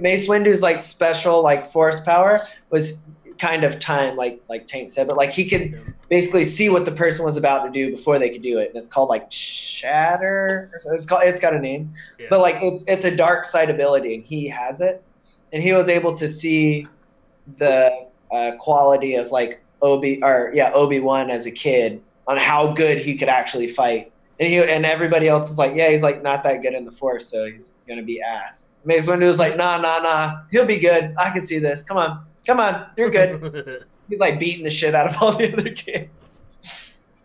Mace Windu's like special like force power was kind of time, like Tank said, but like he could basically see what the person was about to do before they could do it, and it's called like shatter. It's got a name, but like it's a dark side ability, and he has it, and he was able to see the quality of like Obi-Wan as a kid on how good he could actually fight. And everybody else is like, yeah, he's like not that good in the Force, so he's gonna be ass. Mace Windu was like, nah, he'll be good. I can see this. Come on, you're good. He's like beating the shit out of all the other kids.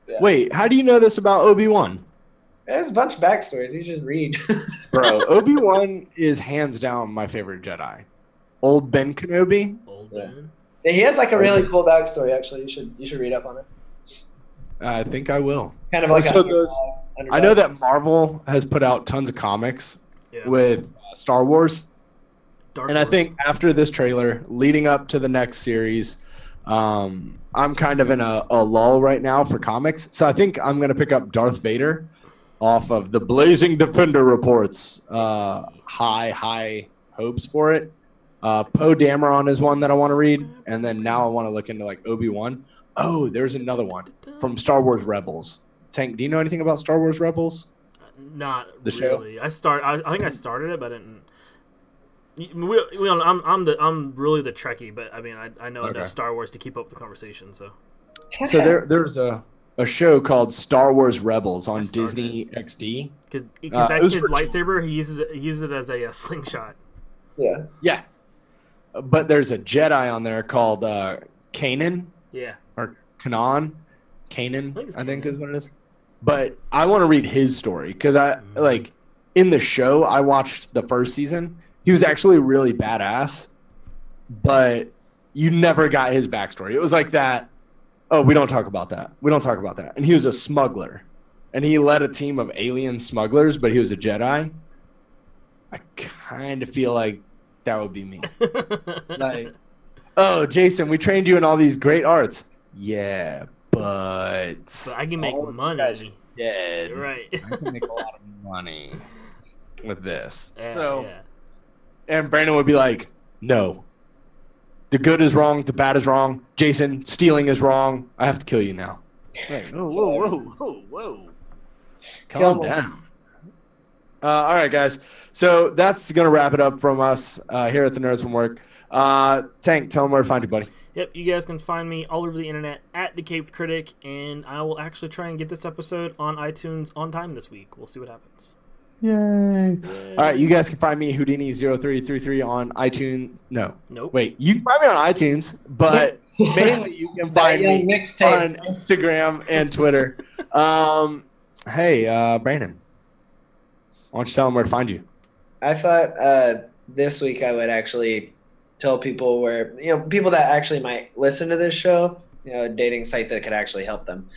Yeah. Wait, how do you know this about Obi-Wan? There's a bunch of backstories. You just read. Bro, Obi-Wan is hands down my favorite Jedi. Old Ben Kenobi. Old Ben. Yeah, he has like a really cool backstory. Actually, you should read up on it. I think I will. Kind of like I know that Marvel has put out tons of comics with Star Wars. Dark and Wars. I think after this trailer, leading up to the next series, I'm kind of in a lull right now for comics. So I think I'm going to pick up Darth Vader off of the Blazing Defender reports. High hopes for it. Poe Dameron is one that I want to read. And then now I want to look into like Obi-Wan. Oh, there's another one from Star Wars Rebels. Tank, do you know anything about Star Wars Rebels? Not The show? really. I think I started it, but I didn't. I'm really the Trekkie, but I mean I know enough Star Wars to keep up the conversation. So there's a show called Star Wars Rebels on Disney XD. Because that kid's lightsaber, he uses it as a slingshot. Yeah. But there's a Jedi on there called Kanan. Yeah. Or Kanan. Kanan, I think Kanan. is what it is. But I want to read his story because like in the show I watched the first season. He was actually really badass, but you never got his backstory. It was like that. Oh, we don't talk about that. And he was a smuggler, and he led a team of alien smugglers, but he was a Jedi. I kind of feel like that would be me. Like, oh, Jason, we trained you in all these great arts. Yeah, but I can make money. Yeah, right. I can make a lot of money with this. Yeah. And Brandon would be like, no. The good is wrong. The bad is wrong. Jason, stealing is wrong. I have to kill you now. Like, whoa. Calm down. All right, guys. So that's going to wrap it up from us here at the Nerds from Work. Tank, tell them where to find you, buddy. Yep, you guys can find me all over the internet at The Caped Critic, and I will actually try and get this episode on iTunes on time this week. We'll see what happens. Yay. All right, you guys can find me Houdini0333 on iTunes. Nope. Wait, you can find me on iTunes, but mainly you can find me on Instagram and Twitter. Hey, Brandon, why don't you tell them where to find you? I thought this week I would actually tell people where, people that actually might listen to this show, a dating site that could actually help them.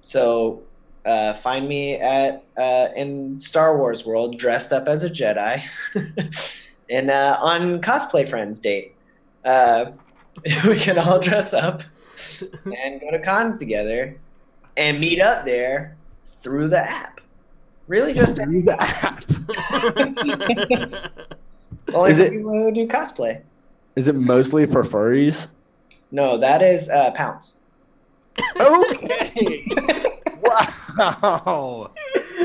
So find me in Star Wars world, dressed up as a Jedi, and on Cosplay Friends date. We can all dress up and go to cons together and meet up there through the app. Really, just through the app. Only for people who do cosplay. Is it mostly for furries? No, that is pounds. Okay. Wow.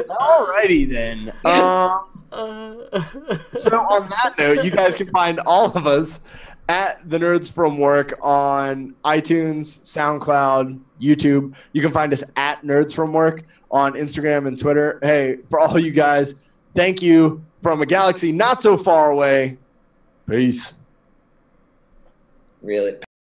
Alrighty then. So on that note, you guys can find all of us at The Nerds From Work on iTunes, SoundCloud, YouTube. You can find us at Nerds From Work on Instagram and Twitter. Hey, for all you guys, thank you from a galaxy not so far away. Peace. Really?